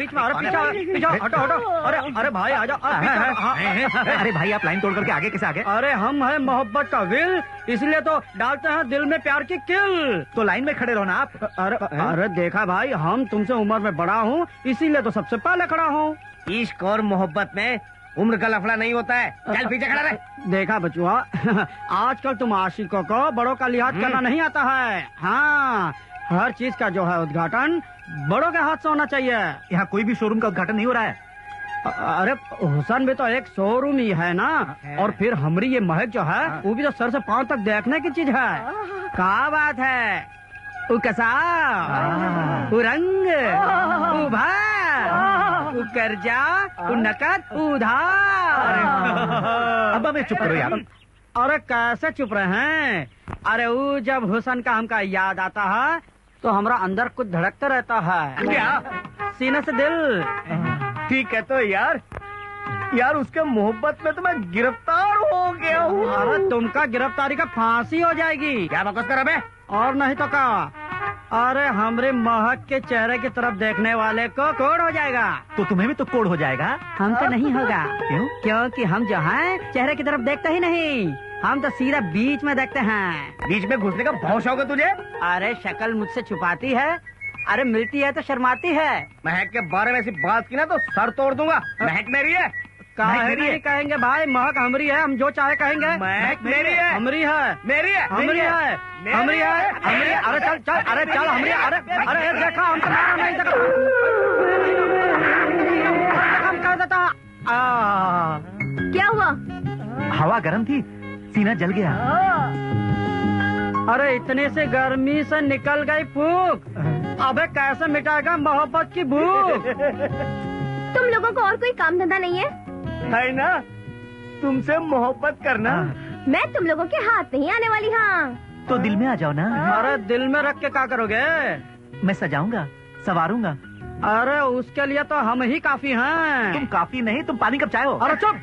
बीच में, अरे पीछे हटो हटो। अरे भाई आ जाओ। अरे भाई आप लाइन तोड़ करके आगे कैसे आ गए? अरे हम है मोहब्बत का विल, इसलिए तो डालते हैं दिल में प्यार की किल। तो लाइन में खड़े रहो ना आप। अरे देखा भाई, हम तुमसे उम्र में बड़ा हूँ, इसीलिए तो सबसे पहले खड़ा हूँ। इश्क और मोहब्बत में उम्र का लफड़ा नहीं होता है। चल पीछे खड़ा रहे। देखा बचुआ, आजकल तुम आशिकों को बड़ों का लिहाज करना नहीं आता है। हाँ, हर चीज का जो है उद्घाटन बड़ों के हाथ से होना चाहिए। यहाँ कोई भी शोरूम का उद्घाटन नहीं हो रहा है। अरे हुसैन भी तो एक शोरूम ही है ना। और फिर हमारी ये महक जो है वो भी तो सर से पांव तक देखने की चीज है। क्या बात है? उकसा, उरंग, उभार, उकर्जा, उनकद, उधार। अब हमें चुप करो यार। अरे कैसे चुप रहे हैं? अरे वो जब हुसैन का हमका याद आता है तो हमारा अंदर कुछ धड़कता रहता है। क्या? सीने से दिल। ठीक है तो यार उसके मोहब्बत में तो मैं गिरफ्तार हो गया हूँ। अरे तुमका गिरफ्तारी का फांसी हो जाएगी। क्या बकवास कर रहा है? और नहीं तो क्या? अरे हमरे महक के चेहरे की तरफ देखने वाले को कोड हो जाएगा। तो तुम्हें भी तो कोड हो जाएगा। हम तो नहीं होगा। क्यों? क्योंकि हम जो हैं चेहरे की तरफ देखते ही नहीं, हम तो सीधा बीच में देखते हैं। बीच में घुसने का बहुत शौक है तुझे? अरे शक्ल मुझसे छुपाती है, अरे मिलती है तो शर्माती है। महक के बारे में ऐसी बात की ना तो सर तोड़ दूंगा। महक मेरी है। नहीं कहेंगे भाई, महक हमरी है, हम जो चाहे कहेंगे। महक मेरी है। हमरी है, मेरी है, हमरी है, हमरी है, हमरी। अरे चल चल, अरे चल हमरी। अरे देखा, हम तो मारा नहीं देखा, हम कर देता। क्या हुआ? हवा गर्म थी, सीना जल गया। अरे इतने से गर्मी से निकल गई फूक। अबे कैसे मिटाएगा मोहब्बत की भूख? तुम लोगों को और कोई काम धंधा नहीं है? है ना, तुमसे मोहब्बत करना। मैं तुम लोगों के हाथ नहीं आने वाली। हाँ तो दिल में आ जाओ ना। अरे दिल में रख के क्या करोगे? मैं सजाऊंगा, सवारूंगा। अरे उसके लिए तो हम ही काफी हैं। तुम काफी नहीं, तुम पानी कब चाहो। अरे चुप।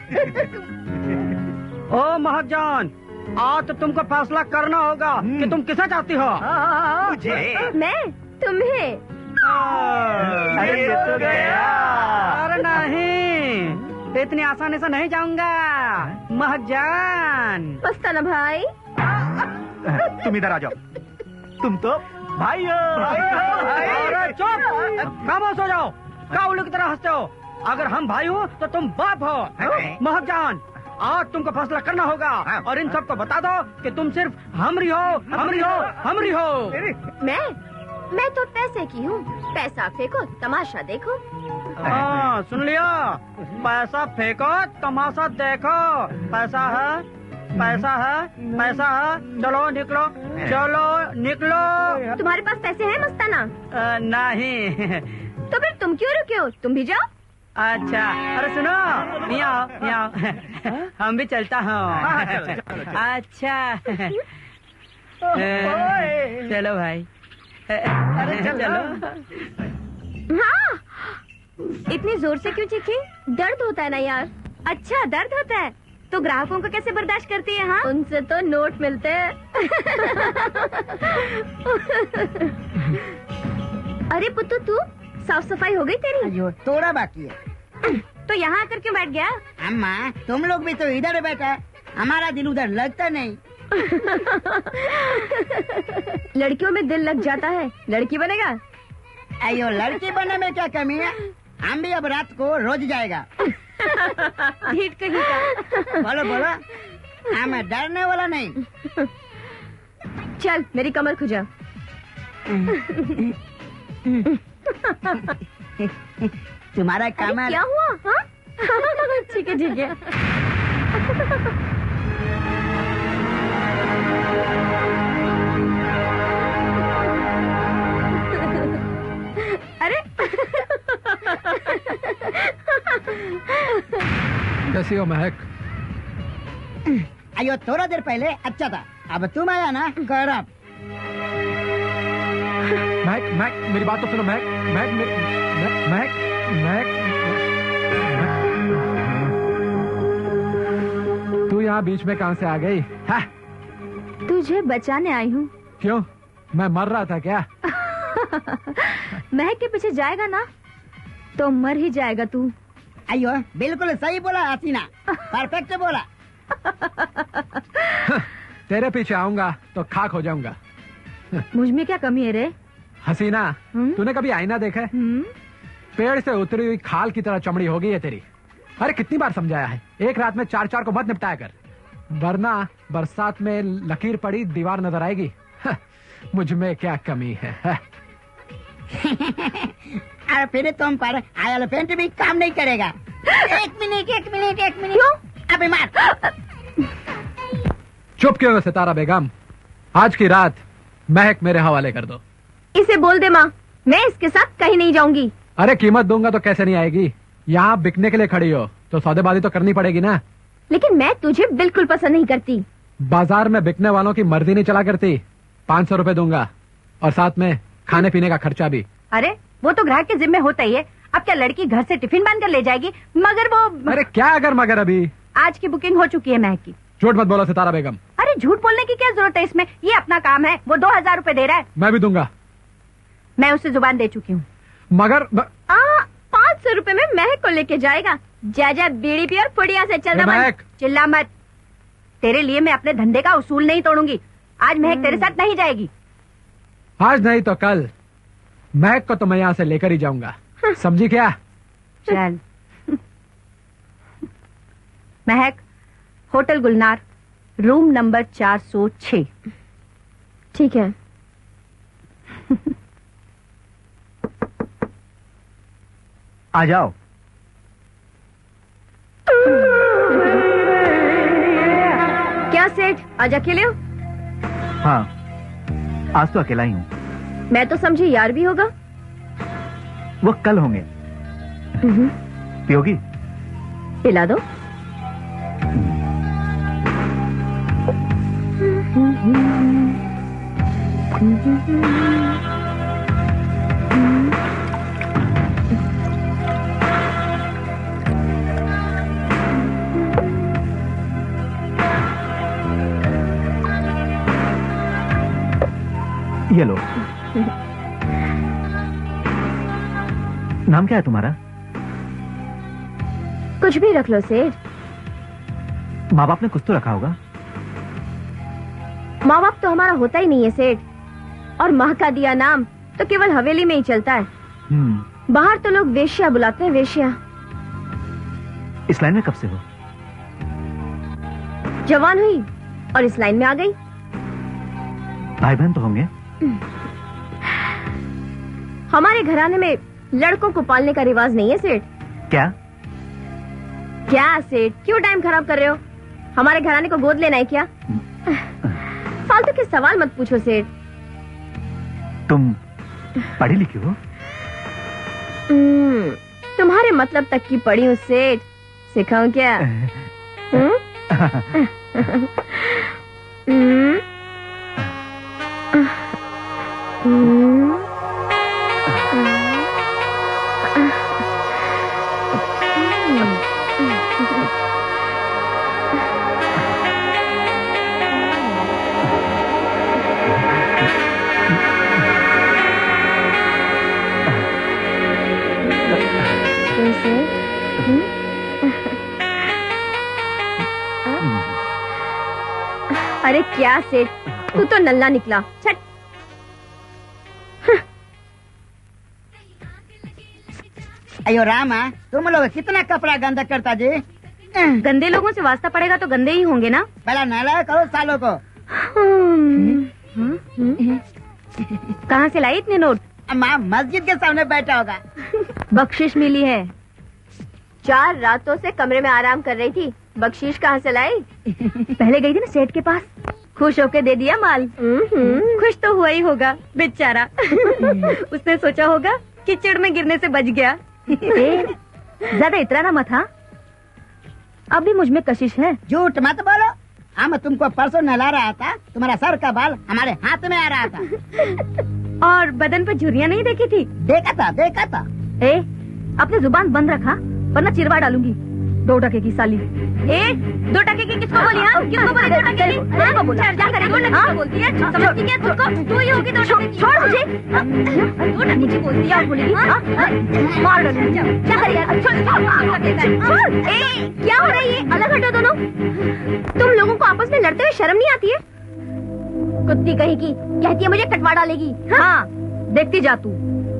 ओ महक जान, आज तो तुमको फैसला करना होगा कि तुम किसे चाहती हो। मुझे। मैं तुम्हें। अरे तो गया। अरे नहीं, इतनी आसानी से नहीं जाऊंगा महक जान। मस्ताना भाई, तुम इधर आ जाओ। तुम तो भाई हो। अरे चुप, खामोश हो जाओ। क्या उल्लू की तरह हंसते हो? अगर हम भाई हो तो तुम बाप हो। महक जान, आज तुमको फैसला करना होगा और इन सबको बता दो कि तुम सिर्फ हमरी हो, हमरी हो, हमरी हो। मैं तो पैसे की हूँ। पैसा फेंको, तमाशा देखो। हाँ सुन लिया, पैसा फेंको तमाशा देखो। पैसा है, पैसा है, पैसा है। चलो निकलो, चलो निकलो। तुम्हारे पास पैसे हैं मस्ताना? नहीं। तो फिर तुम क्यों रुके हो? तुम भी जाओ। अच्छा, अरे सुनो, यहाँ यहाँ हम भी चलता हूँ। अच्छा चलो भाई, चलो। हाँ, इतनी जोर से क्यों चीखी? दर्द होता है ना यार। अच्छा दर्द होता है तो ग्राहकों को कैसे बर्दाश्त करती है? हाँ, उनसे तो नोट मिलते हैं। अरे पुत्तू, तू साफ सफाई हो गई तेरी? थोड़ा बाकी है। तो यहाँ आकर क्यों बैठ गया? अम्मा तुम लोग भी तो इधर बैठा, हमारा दिल उधर लगता नहीं। लड़कियों में दिल लग जाता है, लड़की बनेगा? अयो लड़की बनने में क्या कमी है? हम भी अब रात को रोज जाएगा। ढीठ कहीं का। बोलो बोलो, हमें डरने वाला नहीं। चल मेरी कमर खुजा। तुम्हारा कमर क्या हुआ? हाँ? ठीक है ठीक है। अरे कैसी हो महक? अयो थोड़ा देर पहले अच्छा था, अब तुम आया ना खराब। महक महक मेरी बात तो सुनो। महक महक महक महक तू यहाँ बीच में कहाँ से आ गई? हाँ? तुझे बचाने आई हूँ। तो मर ही जाएगा तू। अयो बिल्कुल सही बोला हसीना, परफेक्ट बोला। तेरे पीछे आऊंगा तो खाक हो जाऊंगा। मुझ में क्या कमी है रे? हसीना, तूने कभी आईना देखा है? पेड़ से उतरी हुई खाल की तरह चमड़ी हो गई है तेरी। अरे कितनी बार समझाया है, एक रात में 4 को मत निपटाया कर, वरना बरसात में लकीर पड़ी दीवार नजर आएगी। मुझ में क्या कमी है? और फिर तुम पर एलिफेंट भी काम नहीं करेगा। एक मिनट। क्यों? अभी मार। चुप क्यों हो सितारा बेगम? आज की रात महक मेरे हवाले कर दो। इसे बोल दे माँ, मैं इसके साथ कहीं नहीं जाऊंगी। अरे कीमत दूंगा तो कैसे नहीं आएगी? यहाँ बिकने के लिए खड़ी हो तो सौदेबाजी तो करनी पड़ेगी ना। लेकिन मैं तुझे बिल्कुल पसंद नहीं करती। बाजार में बिकने वालों की मर्जी नहीं चला करती। 500 रुपए दूंगा और साथ में खाने पीने का खर्चा भी। अरे वो तो ग्राहक के जिम्मे होता ही है। अब क्या लड़की घर से टिफिन बांध कर ले जाएगी? मगर वो अरे क्या अगर मगर? अभी आज की बुकिंग हो चुकी है महक की। झूठ मत बोलो सितारा बेगम। अरे झूठ बोलने की क्या जरूरत है इसमें? ये अपना काम है। वो 2000 रुपए दे रहा है। मैं भी दूंगा। मैं उसे जुबान दे चुकी हूँ। मगर 500 रुपए में महक को लेके जाएगा। जा बीड़ी पी और पुड़िया से चलना मत। चिल्ला मत। तेरे लिए मैं अपने धंधे का उसूल नहीं तोड़ूंगी। आज महक तेरे साथ नहीं जाएगी। आज नहीं तो कल महक को तो मैं यहाँ से लेकर ही जाऊंगा। समझी क्या? चल। महक, होटल गुलनार, रूम नंबर 406। ठीक है। आ जाओ। क्या सेठ, आज अकेले हो? हाँ, आज तो अकेला ही हूँ। मैं तो समझी यार भी होगा। वो कल होंगे। पियोगी? पिला दो। ये लो। नाम क्या है तुम्हारा? कुछ भी रख लो सेठ। माँ बाप ने कुछ तो रखा होगा। माँ बाप तो हमारा होता ही नहीं है सेठ। और माँ का दिया नाम तो केवल हवेली में ही चलता है। बाहर तो लोग वेश्या बुलाते हैं, वेश्या। इस लाइन में कब से हो? जवान हुई और इस लाइन में आ गई। भाई बहन तो होंगे? हमारे घराने में लड़कों को पालने का रिवाज नहीं है सेठ। क्या? क्या सेठ, क्यों टाइम खराब कर रहे हो? हमारे घराने को गोद लेना है क्या? फालतू के सवाल मत पूछो सेठ। तुम पढ़ी लिखी हो? तुम्हारे मतलब तक की पढ़ी हूँ सेठ। सिखाऊं क्या? अरे क्या सेठ, तू तो नल्ला निकला। छट। अयो रामा, तुम लोग कितना कपड़ा गंदा करता जी। गंदे लोगों से वास्ता पड़ेगा तो गंदे ही होंगे ना। पहला नाला करो सालों को। कहाँ से लाई इतने नोट? माँ मस्जिद के सामने बैठा होगा। बख्शिश मिली है। 4 रातों से कमरे में आराम कर रही थी। बख्शीश कहाँ से लाई? पहले गई थी ना सेठ के पास, खुश होके दे दिया माल। खुश तो हुआ ही होगा बेचारा। उसने सोचा होगा कीचड़ में गिरने से बच गया। ज्यादा इतराना मत। हाँ, अब भी मुझ में कशिश है। झूठ मत बोलो। हम तुमको परसों नहला रहा था, तुम्हारा सर का बाल हमारे हाथ में आ रहा था। और बदन पे झुर्रियाँ नहीं देखी थी? देखा था। अपनी जुबान बंद रखा वरना चिरवा डालूंगी। 2 टके की साली। दो टके की किसको बोली? हाँ, किसको बोली 2 टके की? किसको बोला? क्या करेगी? 2 टके की बोलती है, समझती क्या तुझको? तू ही होगी 2 टके की। छोड़ मुझे। 2 टके की बोलती है और बोलेगी मार डालूंगी। क्या करेगी? छोड़। क्या हो रहा है ये? अलग हटो दोनों। तुम लोगों को आपस में लड़ते हुए शर्म नहीं आती है? कुत्ती कहीं की कहती है मुझे कटवा डालेगी। हाँ, देखती जा तू।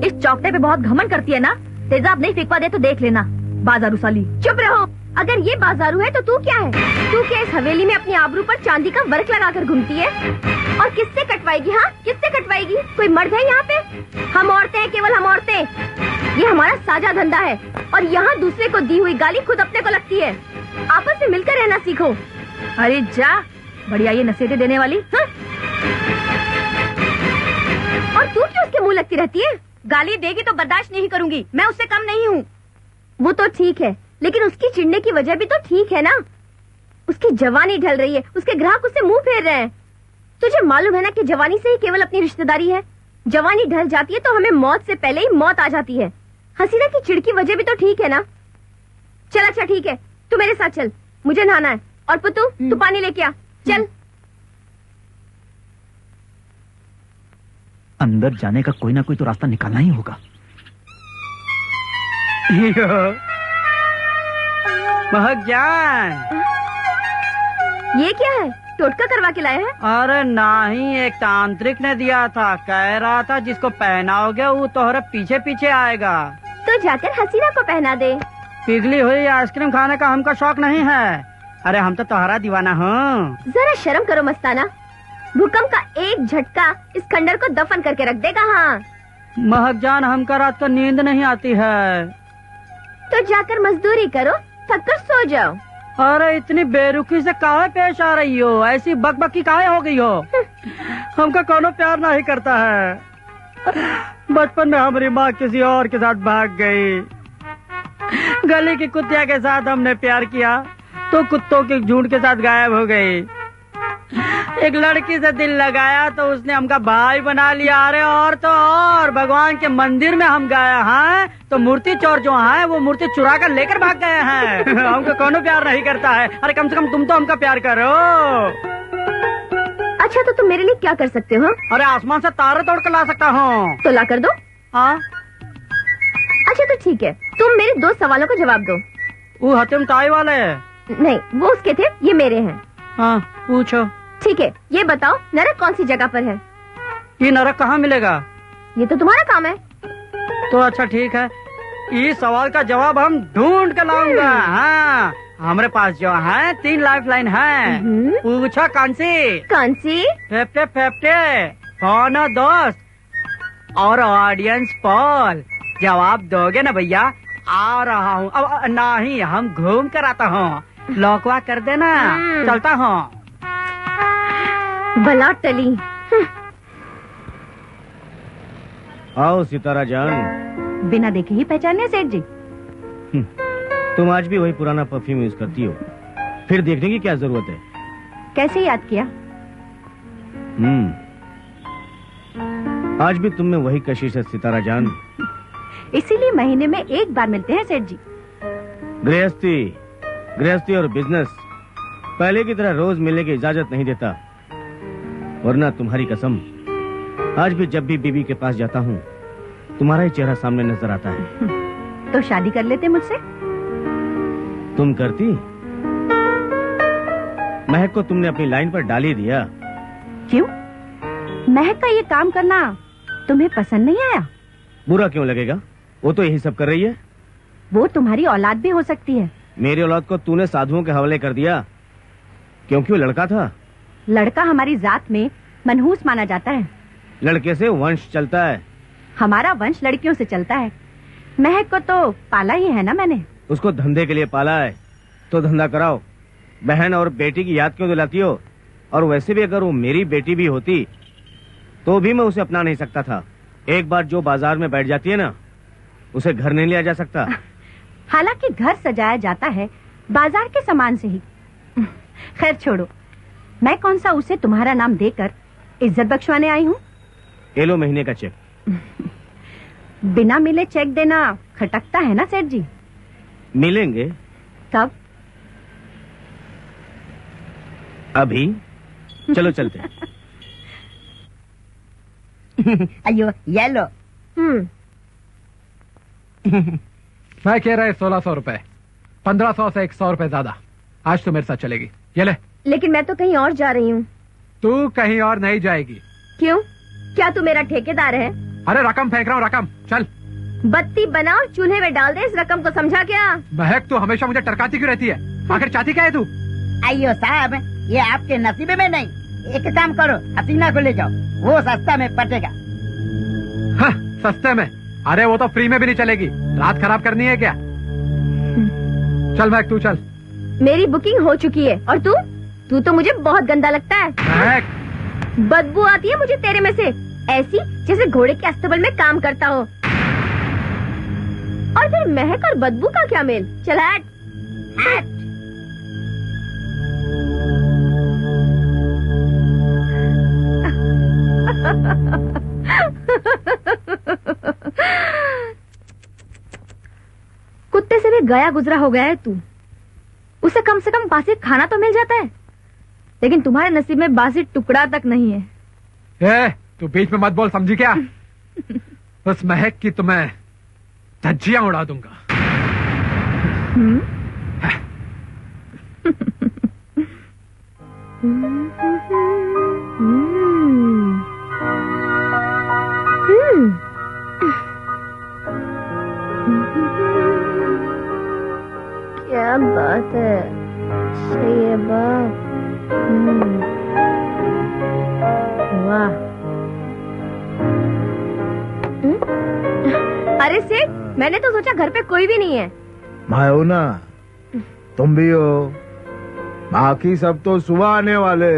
इस चौकटे पे बहुत घमंड करती है ना। तेजाब नहीं फेंकवा दे तो देख लेना, बाजारू साली। चुप रहो। अगर ये बाजारू है तो तू क्या है? तू क्या इस हवेली में अपनी आबरू पर चांदी का वर्क लगाकर घूमती है? और किससे कटवाएगी? हाँ, किससे कटवाएगी? कोई मर्द है यहाँ पे? हम औरतें हैं, केवल हम औरतें। ये हमारा साझा धंधा है और यहाँ दूसरे को दी हुई गाली खुद अपने को लगती है। आपस में मिलकर रहना सीखो। अरे जा, बढ़िया ये नसीहतें देने वाली। हाँ? और तू क्यों उसके मुंह लगती रहती है? गाली देगी तो बर्दाश्त नहीं करूंगी, मैं उससे कम नहीं हूँ। वो तो ठीक है, लेकिन उसकी चिढ़ने की वजह भी तो ठीक है ना। उसकी जवानी ढल रही है, उसके ग्राहक उससे मुंह फेर रहे हैं। तुझे मालूम है ना कि जवानी से ही केवल अपनी रिश्तेदारी है। जवानी ढल जाती है तो हमें मौत से पहले ही मौत आ जाती है। हसीना की चिढ़ की वजह भी तो ठीक है ना। चल अच्छा ठीक है, तू मेरे साथ चल, मुझे नहाना है। और पुतू तू पानी लेके आ, चल। अंदर जाने का कोई ना कोई तो रास्ता निकालना ही होगा। महक जान, ये क्या है? टोटका करवा के लाए हैं? अरे नहीं, एक तांत्रिक ने दिया था। कह रहा था जिसको पहनाओगे वो तोहरे पीछे पीछे आएगा। तो जाकर हसीना को पहना दे। पिघली हुई आइसक्रीम खाने का हमका शौक नहीं है। अरे हम तो तुम्हारा दीवाना हूँ। जरा शर्म करो मस्ताना। भूकंप का एक झटका इस खंडर को दफन करके रख देगा। हाँ महक जान, हमका रात को नींद नहीं आती है। तो जाकर मजदूरी करो, थक कर सो जाओ। अरे इतनी बेरुखी से काहे पेश आ रही हो? ऐसी बकबकी काहे हो गई हो? हमका कोनो प्यार नहीं करता है। बचपन में हमारी माँ किसी और के साथ भाग गई। गली की कुत्तिया के साथ हमने प्यार किया तो कुत्तों के झुंड के साथ गायब हो गई। एक लड़की से दिल लगाया तो उसने हमका भाई बना लिया। अरे और तो और भगवान के मंदिर में हम गए हैं तो मूर्ति चोर जो है वो मूर्ति चुरा कर लेकर भाग गए हैं। हमको कोनो प्यार नहीं करता है। अरे कम से कम तुम तो हमका प्यार करो। अच्छा तो तुम मेरे लिए क्या कर सकते हो? अरे आसमान से तारे तोड़ कर ला सकता हूँ। तो ला कर दो। हाँ अच्छा तो ठीक है, तुम मेरे 2 सवालों का जवाब दो। वो हतिम ताई वाले? नहीं, वो उसके थे, ये मेरे हैं। हाँ पूछो। ठीक है, ये बताओ नरक कौन सी जगह पर है? ये नरक कहाँ मिलेगा? ये तो तुम्हारा काम है। तो अच्छा ठीक है, इस सवाल का जवाब हम ढूंढ के लाऊंगा। हाँ हमारे पास जो है 3 लाइफ लाइन है। पूछो कौन सी? कौन सी? फेफटे फेफटे, कौन हो दोस्त और ऑडियंस पोल। जवाब दोगे ना भैया? आ रहा हूँ। अब नहीं, हम घूम कर आता हूँ। लौकवा कर देना, चलता हूँ। भला टली। आओ सितारा जान। बिना देखे ही पहचाने सेठ जी? तुम आज भी वही पुराना परफ्यूम यूज करती हो, फिर देखने की क्या जरूरत है? कैसे याद किया? आज भी तुम में वही कशिश है सितारा जान। इसीलिए महीने में 1 बार मिलते हैं सेठ जी। गृहस्थी और बिजनेस पहले की तरह रोज मिलने की इजाजत नहीं देता। वरना तुम्हारी कसम, आज भी जब भी बीबी के पास जाता हूँ तुम्हारा ही चेहरा सामने नजर आता है। तो शादी कर लेते मुझसे? तुम करती? महक को तुमने अपनी लाइन पर डाल ही दिया। क्यों? महक का ये काम करना तुम्हें पसंद नहीं आया? बुरा क्यों लगेगा? वो तो यही सब कर रही है। वो तुम्हारी औलाद भी हो सकती है। मेरी औलाद को तूने साधुओं के हवाले कर दिया क्योंकि वो लड़का था। लड़का हमारी जात में मनहूस माना जाता है। लड़के से वंश चलता है। हमारा वंश लड़कियों से चलता है। महक को तो पाला ही है ना मैंने। उसको धंधे के लिए पाला है तो धंधा कराओ। बहन और बेटी की याद क्यों दिलाती हो? और वैसे भी अगर वो मेरी बेटी भी होती तो भी मैं उसे अपना नहीं सकता था। एक बार जो बाजार में बैठ जाती है ना, उसे घर नहीं लिया जा सकता। हालांकि घर सजाया जाता है बाजार के सामान से ही। खैर छोड़ो, मैं कौन सा उसे तुम्हारा नाम देकर इज्जत बख्शवाने आई हूँ। ये लो महीने का चेक। बिना मिले चेक देना खटकता है ना सेठ जी? मिलेंगे। कब? अभी चलो चलते हैं। अयो ये लो। मैं कह रहा है 1600 रुपए, 1500 से 100 रुपए ज्यादा। आज तो मेरे साथ चलेगी, ये ले। लेकिन मैं तो कहीं और जा रही हूँ। तू कहीं और नहीं जाएगी। क्यों? क्या तू मेरा ठेकेदार है? अरे रकम फेंक रहा हूँ, रकम। चल। बत्ती बना और चूल्हे में डाल दे इस रकम को, समझा क्या? महक, तू हमेशा मुझे टरकाती क्यों रहती है? आखिर चाहती क्या है तू? अयो साहब, ये आपके नसीबे में नहीं। एक काम करो, हसीना को ले जाओ, वो सस्ता में पटेगा। हाँ, सस्ते में? अरे वो तो फ्री में भी नहीं चलेगी। रात खराब करनी है क्या? चल महक, तू चल। मेरी बुकिंग हो चुकी है। और तू तो मुझे बहुत गंदा लगता है। महक, बदबू आती है मुझे तेरे में से, ऐसी जैसे घोड़े के अस्तबल में काम करता हो। और फिर महक और बदबू का क्या मेल? चल हट। हट। कुत्ते से भी गया गुजरा हो गया है तू। उसे कम से कम बासी खाना तो मिल जाता है, लेकिन तुम्हारे नसीब में बासी टुकड़ा तक नहीं है। तू बीच में मत बोल, समझी क्या? उस महक की तुम्हें धज्जियां उड़ा दूंगा। क्या बात है, सही है बाप। वाह। अरे सेठ, मैंने तो सोचा घर पे कोई भी नहीं है। मैं हूं ना, तुम भी हो, बाकी सब तो सुबह आने वाले।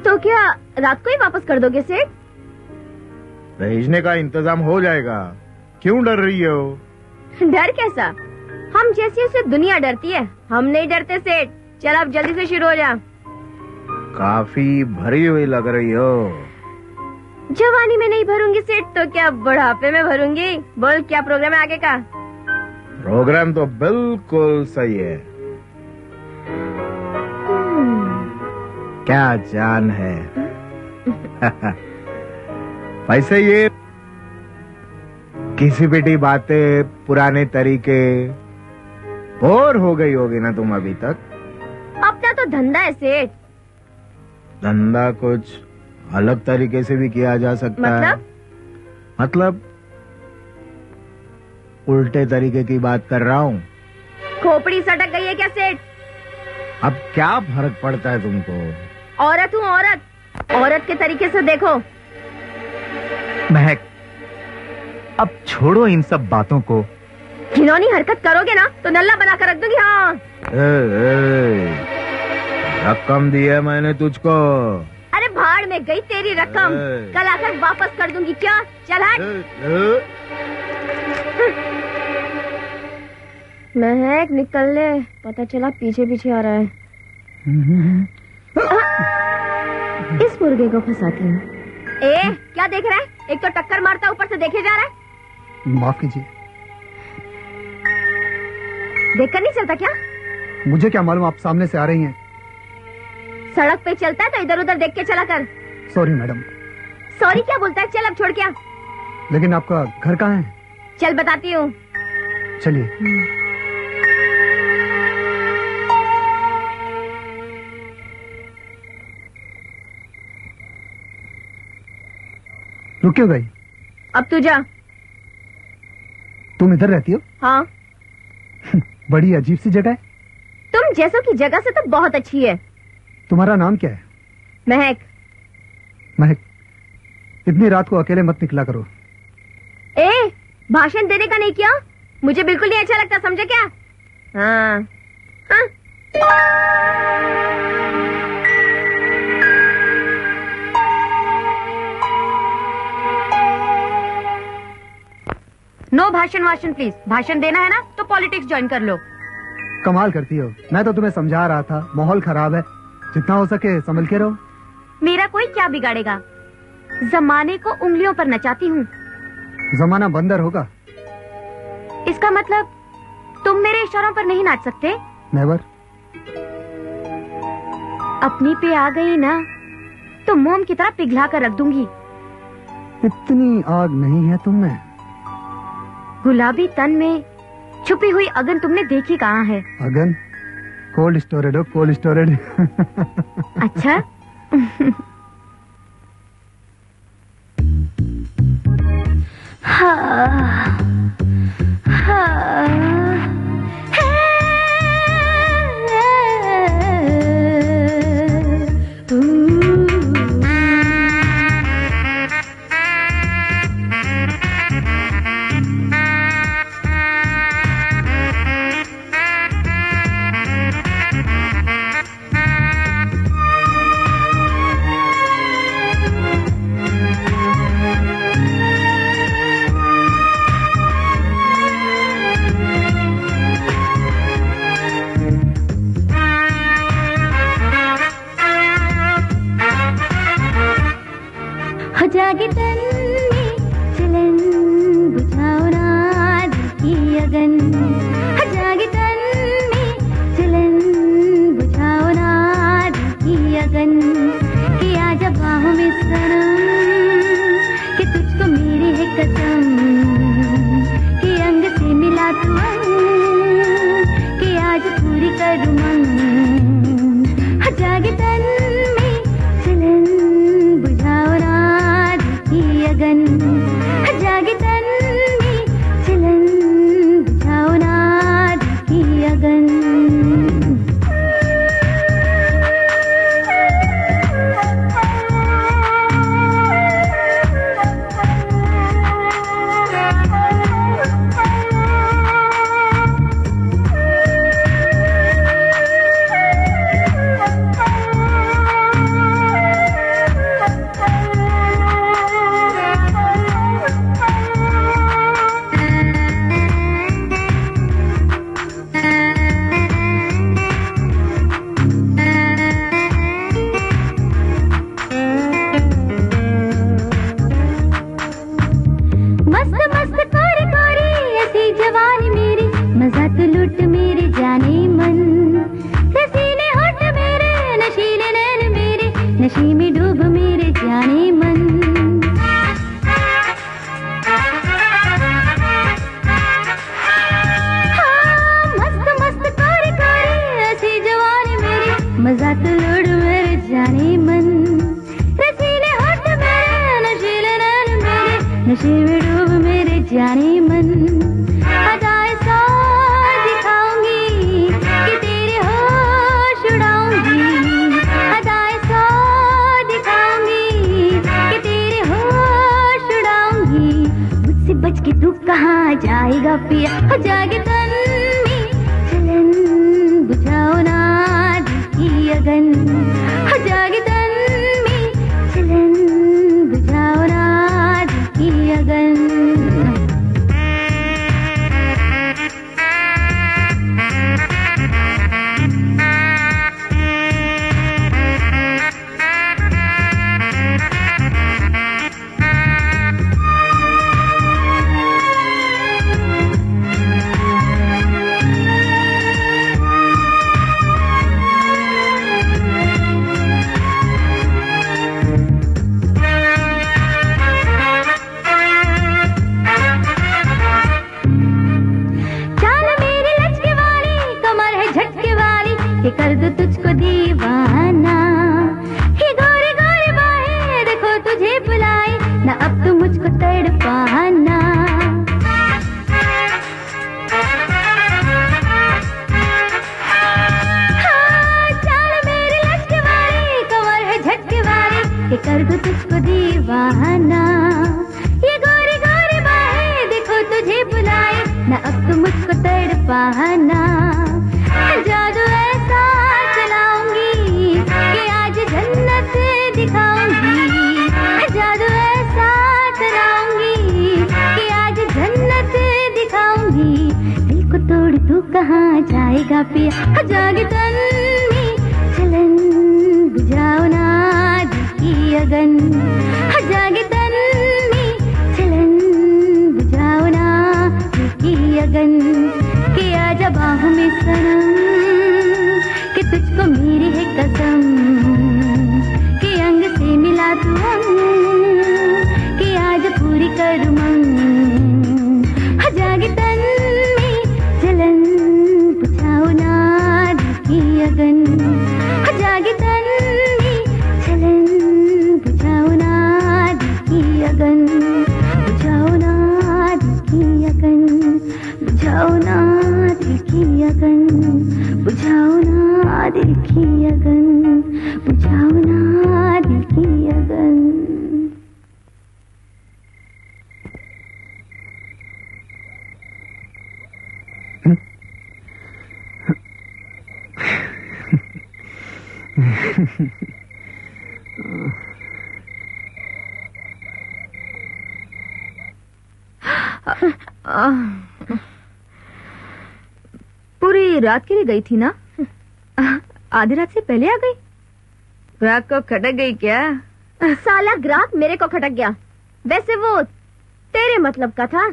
तो क्या रात को ही वापस कर दोगे सेठ? भेजने का इंतजाम हो जाएगा, क्यों डर रही हो? डर कैसा? हम जैसी उसे दुनिया डरती है, हम नहीं डरते सेठ। चल अब जल्दी से शुरू हो जा। काफी भरी हुई लग रही हो। जवानी में नहीं भरूंगी सेठ तो क्या बुढ़ापे में भरूंगी? बोल क्या प्रोग्राम है आगे का? प्रोग्राम तो बिल्कुल सही है। क्या जान है। वैसे ये किसी पिटी बातें, पुराने तरीके, बोर हो गई होगी ना तुम अभी तक? अपना तो धंधा है सेठ। धंधा कुछ अलग तरीके से भी किया जा सकता है। मतलब उल्टे तरीके की बात कर रहा हूँ। खोपड़ी सटक गई है क्या सेठ? अब क्या फर्क पड़ता है तुमको? औरत हूँ औरत, औरत के तरीके से देखो। महक, अब छोड़ो इन सब बातों को। घिनौनी हरकत करोगे ना तो नल्ला बना कर रख दूंगी। हाँ। रकम दी है मैंने तुझको। अरे भाड़ में गई तेरी रकम, कल आकर वापस कर दूंगी। क्या? चल हट। महक निकल ले, पता चला पीछे पीछे आ रहा है। इस मुर्गे को फंसाती हूँ। क्या देख रहा है? एक तो टक्कर मारता, ऊपर से देखे जा रहा है। माफ कीजिए। देखकर नहीं चलता क्या? मुझे क्या मालूम आप सामने से आ रही हैं। सड़क पे चलता है तो इधर उधर देख के चला कर। Sorry madam. सॉरी क्या बोलता है? चल अब छोड़ क्या। लेकिन आपका घर कहाँ है? चल बताती हूँ। चलिए। रुक क्यों गई? अब तू जा। तुम इधर रहती हो? हाँ। बड़ी अजीब सी जगह है। तुम जैसों की जगह से तो बहुत अच्छी है। तुम्हारा नाम क्या है? महक। महक, इतनी रात को अकेले मत निकला करो। भाषण देने का नहीं किया? मुझे बिल्कुल नहीं अच्छा लगता, समझे क्या? हाँ। हाँ। नो भाषण वाषण प्लीज। भाषण देना है ना तो पॉलिटिक्स ज्वाइन कर लो। कमाल करती हो। मैं तो तुम्हें समझा रहा था, माहौल खराब है, जितना हो सके संभल के रहो। मेरा कोई क्या बिगाड़ेगा? जमाने को उंगलियों पर नचाती हूँ। जमाना बंदर होगा। इसका मतलब तुम मेरे इशारों पर नहीं नाच सकते? नेवर। अपनी पे आ गई ना तो मोम की तरह पिघला कर रख दूंगी। इतनी आग नहीं है तुम में। गुलाबी तन में छुपी हुई अगन तुमने देखी कहाँ है? अगन? कोल्ड स्टोरेज हो, कोल्ड स्टोरेज। अच्छा। जागे तन में चलन बुझाओ ना दिल की अगन। जागे तन में चलन बुझाओ ना दिल की अगन। कि आजा बाहों में सनम कि तुझको मेरी है कसम। कि अंग से मिला तू अंग कि आज पूरी करूँ मंग। जागे तन में चलन बुझाओ ना अगन। जागे तन में चलन बुझाओ ना दिल की अगन। नशे में डूब मेरे जाने मन। हाँ, मस्त मस्त कारी कारी ऐसी जवानी मेरी मजा तो लूट मेरे जाने मन। रसीले होठ मेरे नशीले नैन मेरे नशे में डूब मेरे जाने मन। अदाए सौ दिखाऊंगी कि तेरे होश उड़ाऊंगी। अदाए सौ बच के तू कहाँ जाएगा पिया। जागे तन में चलन बुझाओ ना दिल की अगन। जागे तन में चलन बुझाओ ना दिल की अगन। कि कर दो तुझको दीवाना। ही गोरे गोरे बाहें देखो तुझे बुलाए ना अब तू मुझको तड़पाना। हाँ, चाल मेरी लचके वाली कमर है झटके वाली कि कर दो तुझको दीवाना। ये गोरे गोरे बाहें देखो तुझे बुलाए ना अब तू मुझको तड़पाना। जादू ऐसा चलाऊंगी कि आज जन्नत दिखाऊंगी। जादू ऐसा चलाऊंगी कि आज जन्नत दिखाऊंगी। दिल को तोड़ तू कहाँ जाएगा पिया। जागे तन में चलन बुझाओ ना दिल की अगन। जागे तन में चलन बुझाओ ना दिल की अगन। कि आजा बाहों में सनम कि तुझको मेरी है कसम। दिल की अगन, बुझाओ ना दिल की अगन। पूरी रात के लिए गई थी ना? आधी रात से पहले आ गई? ग्राहक को खटक गई क्या? साला ग्राहक मेरे को खटक गया। वैसे वो तेरे मतलब का था।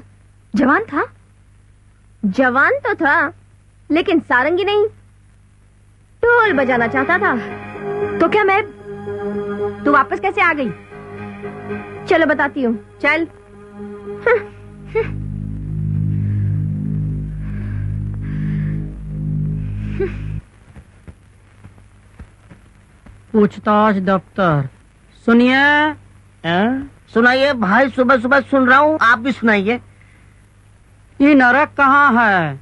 जवान था? जवान तो था, लेकिन सारंगी नहीं। ढोल बजाना चाहता था। तो क्या मैं? तू वापस कैसे आ गई? चलो बताती हूँ, चल। पूछताछ दफ्तर। सुनिए। सुनाइए भाई, सुबह सुबह सुन रहा हूँ, आप भी सुनाइए। ये नरक कहाँ है?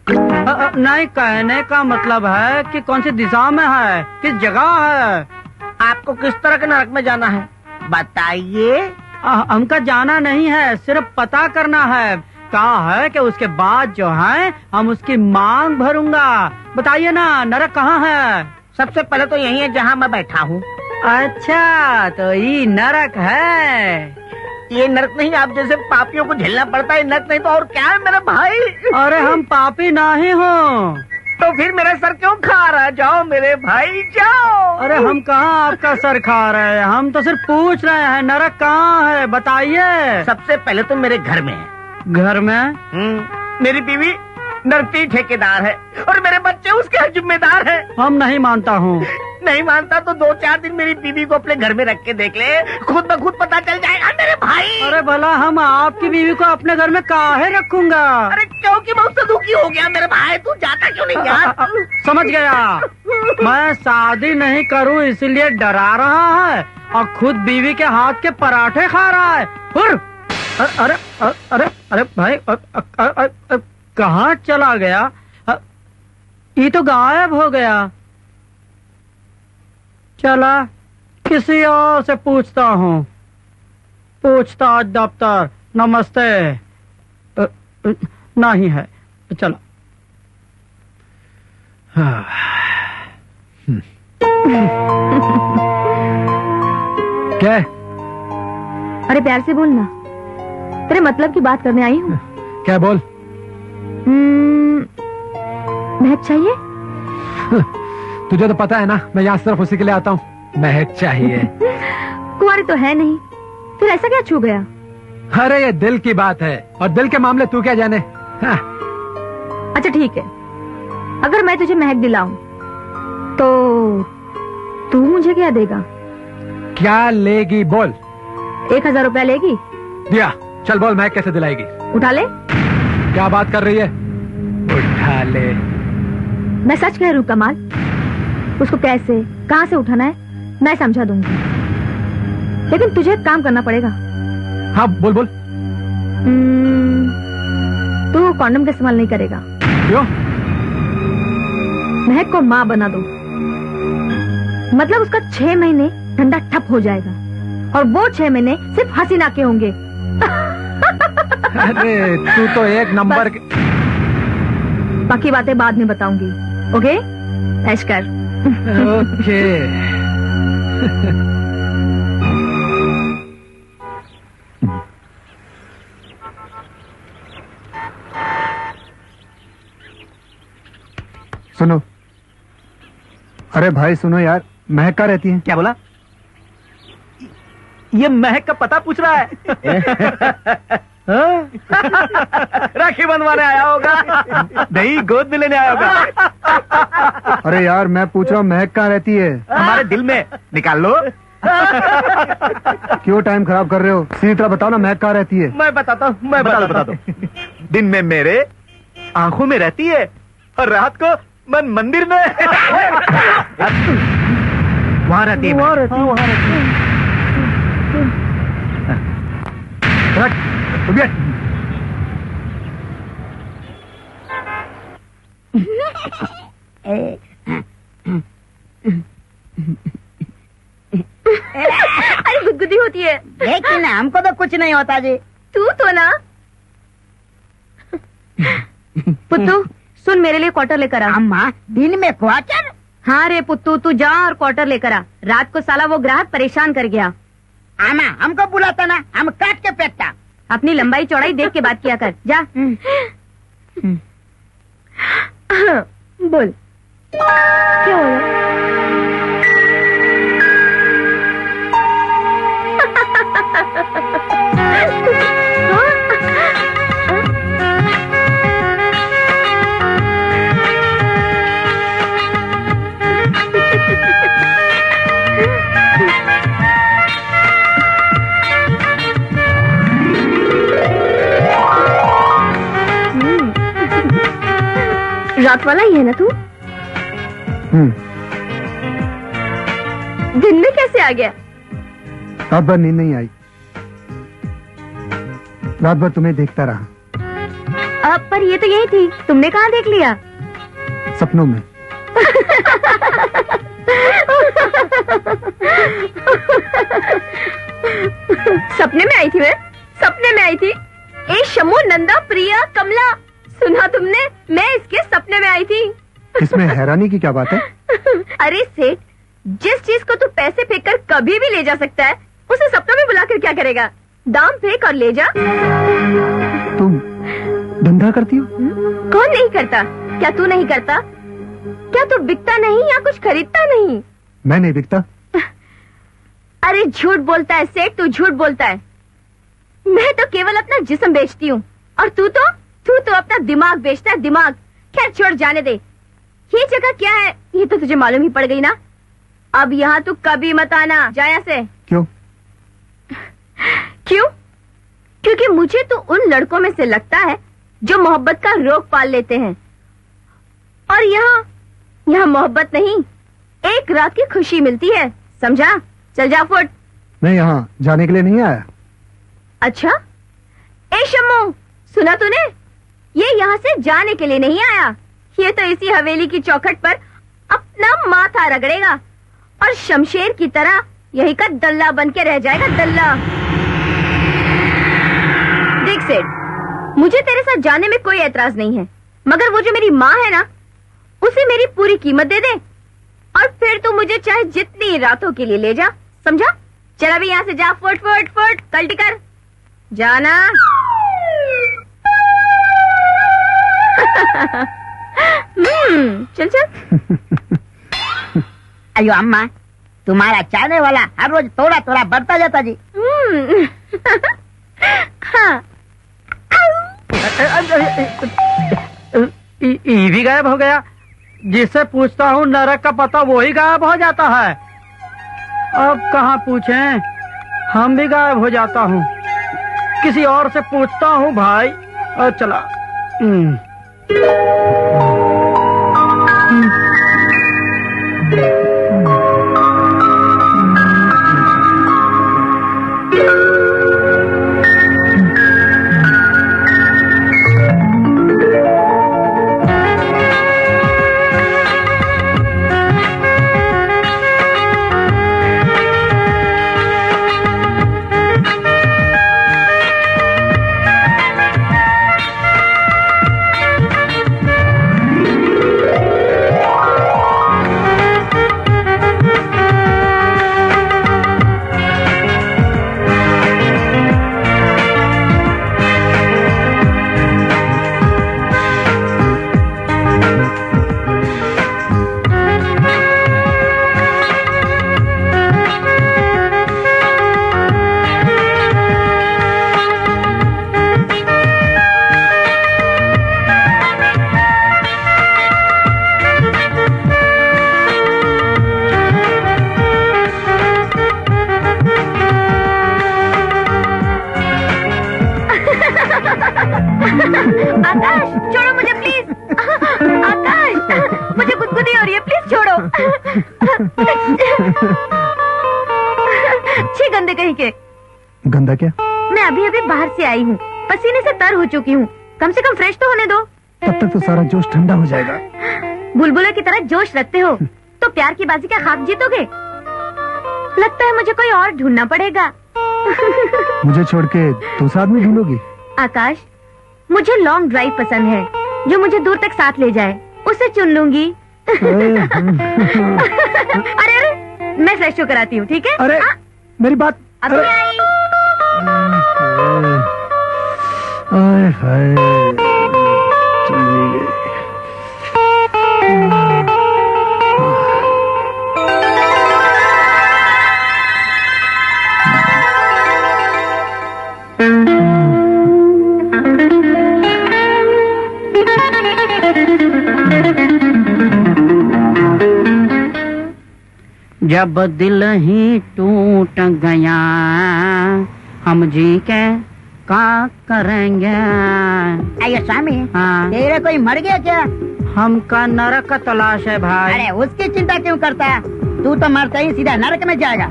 नहीं, कहने का मतलब है कि कौन सी दिशा में है, किस जगह है? आपको किस तरह के नरक में जाना है बताइए। हमका जाना नहीं है, सिर्फ पता करना है। कहा है कि उसके बाद जो है हम उसकी मांग भरूंगा। बताइए ना, नरक कहाँ है? सबसे पहले तो यही है जहाँ मैं बैठा हूँ। अच्छा, तो ये नरक है। ये नरक नहीं, आप जैसे पापियों को झेलना पड़ता है, नरक नहीं तो और क्या है मेरे भाई। अरे हम पापी नहीं हो तो फिर मेरा सर क्यों खा रहा? जाओ मेरे भाई जाओ। अरे हम कहाँ आपका सर खा रहे हैं, हम तो सिर्फ पूछ रहे हैं नरक कहाँ है, बताइए। सबसे पहले तो मेरे घर में है। घर में? मेरी बीवी नरती ठेकेदार है और मेरे बच्चे उसके जिम्मेदार हैं। हम नहीं मानता हूँ। नहीं मानता तो 2-4 दिन मेरी बीवी को अपने घर में रख के देख ले, खुद ब खुद पता चल जाएगा मेरे भाई। अरे भला हम आपकी बीवी को अपने घर में काहे रखूंगा? अरे क्योंकि मैं उससे दुखी हो गया मेरे भाई। तू जाता क्यों नहीं यार? समझ गया, मैं शादी नहीं करूँ इसलिए डरा रहा है और खुद बीवी के हाथ के पराठे खा रहा है। अरे अरे अरे भाई, कहाँ चला गया? ये तो गायब हो गया। चला किसी और से पूछता हूँ। पूछताछ दफ्तर। नमस्ते। नहीं है, चलो। क्या? अरे प्यार से बोलना, तेरे मतलब की बात करने आई हूँ। क्या बोल? महक चाहिए? तुझे तो पता है ना, मैं यहाँ सिर्फ उसी के लिए आता हूँ। महक चाहिए। कुंवारी तो है नहीं, फिर ऐसा क्या छू गया? अरे ये दिल की बात है और दिल के मामले तू क्या जाने। हाँ। अच्छा ठीक है, अगर मैं तुझे महक दिलाऊं तो तू मुझे क्या देगा? क्या लेगी बोल? 1000 रुपया लेगी? दिया। चल बोल, महक कैसे दिलाएगी? उठा ले। क्या बात कर रही है? उठा ले। मैं सच कह रही हूँ कमाल, उसको कैसे कहाँ से उठाना है मैं समझा दूंगी, लेकिन तुझे एक काम करना पड़ेगा। हाँ बोल बोल। तू कॉन्डम का इस्तेमाल नहीं करेगा। क्यों? महक को माँ बना दो, मतलब उसका 6 महीने ठंडा ठप हो जाएगा और वो 6 महीने सिर्फ हसीना के होंगे। अरे तू तो एक नंबर के... बाकी बातें बाद में बताऊंगी। ओके, ऐश कर। ओके। सुनो, अरे भाई सुनो यार, महक कहाँ रहती है? क्या बोला? ये महक का पता पूछ रहा है। राखी बंधवाने आया होगा। नहीं, गोद में लेने आया होगा। अरे यार मैं पूछ रहा हूँ महक कहाँ रहती है? हमारे दिल में। निकाल लो। क्यों टाइम खराब कर रहे हो? सीधी तरह बताओ ना, महक कहाँ रहती है? मैं बताता हूँ, मैं बता दो। दिन में मेरे आंखों में रहती है और रात को मन मंदिर में। वहाँ रहती है। वहाँ रहती है। अरे गुदगुदी होती है। लेकिन हमको तो कुछ नहीं होता जी। तू तो ना। पुत्तू सुन, मेरे लिए क्वार्टर लेकर आ। अम्मा दिन में क्वार्टर? हाँ रे पुत्तू, तू जा और क्वार्टर लेकर आ। रात को साला वो ग्राहक परेशान कर गया। अम्मा हमको बुलाता ना, हम काट के फेंकता। अपनी लंबाई चौड़ाई देख के बात किया कर, जा। बोल क्या हुआ? रात वाला ही है ना तू? दिन में कैसे आ गया? रात भर नींद नहीं आई, रात भर तुम्हें देखता रहा। अब पर ये तो यही थी, तुमने कहाँ देख लिया? सपनों में। सपने में आई थी मैं? सपने में आई थी? ए शमू, नंदा, प्रिया, कमला, सुना तुमने? मैं इसके सपने में आई थी। इसमें हैरानी की क्या बात है? अरे सेठ, जिस चीज को तू पैसे फेंक कर कभी भी ले जा सकता है, उसे सपनों में बुलाकर क्या करेगा? दाम फेंक और ले जा। तुम धंधा करती हो? कौन नहीं करता? क्या तू नहीं करता? क्या तू बिकता नहीं या कुछ खरीदता नहीं? मैं नहीं बिकता। अरे झूठ बोलता है सेठ, तू झूठ बोलता है। मैं तो केवल अपना जिस्म बेचती हूँ, और तू तो अपना दिमाग बेचता है, दिमाग। खैर छोड़, जाने दे। ये जगह क्या है ये तो तुझे मालूम ही पड़ गई ना। अब यहाँ तू कभी मत आना, जा यहाँ से। क्यों? क्यों? क्योंकि मुझे तो उन लड़कों में से लगता है जो मोहब्बत का रोग पाल लेते हैं, और यहाँ मोहब्बत नहीं, एक रात की खुशी मिलती है, समझा? चल जा फुट। मैं यहाँ जाने के लिए नहीं आया। अच्छा, ए शम्मू, सुना तूने? ये यहाँ से जाने के लिए नहीं आया, ये तो इसी हवेली की चौखट पर अपना माथा रगड़ेगा और शमशेर की तरह यही का दल्ला बन के रह जाएगा, दल्ला। देख सेठ, मुझे तेरे साथ जाने में कोई एतराज नहीं है, मगर वो जो मेरी माँ है ना, उसे मेरी पूरी कीमत दे दे, और फिर तू मुझे चाहे जितनी रातों के लिए ले जा, समझा? चल अभी यहाँ से जा, फुट फुट फुट, कल्टी कर, जाना। चल चल। अयो अम्मा, तुम्हारा चाहने वाला हर रोज थोड़ा थोड़ा बढ़ता जाता जी। हाँ। ये भी गायब हो गया। जिससे पूछता हूँ नरक का पता वही गायब हो जाता है। अब कहाँ पूछें, हम भी गायब हो जाता हूँ। किसी और से पूछता हूँ भाई। और चला। आकाश, छोड़ो मुझे प्लीज। आकाश, मुझे गुदगुदी हो रही है, प्लीज छोड़ो। छी गंदे कहीं के। गंदा क्या? मैं अभी अभी बाहर से आई हूँ, पसीने से तर हो चुकी हूँ, कम से कम फ्रेश तो होने दो। तब तक तो सारा जोश ठंडा हो जाएगा। बुलबुले की तरह जोश रखते हो तो प्यार की बाजी का ख्वाब जीतोगे? लगता है मुझे कोई और ढूंढना पड़ेगा। मुझे छोड़ के दूसरा आदमी ढूंढोगी? आकाश, मुझे लॉन्ग ड्राइव पसंद है, जो मुझे दूर तक साथ ले जाए, उसे चुन लूंगी। अरे मैं फ्रेश होकर आती हूँ, ठीक है? अरे मेरी बात। अभी आई। हाय जब दिल ही टूट गया हम जी के क्या करेंगे? अरे स्वामी, हाँ, तेरे कोई मर गया क्या? हमका नरक का तलाश है भाई। अरे उसकी चिंता क्यों करता है? तू तो मरता ही सीधा नरक में जाएगा।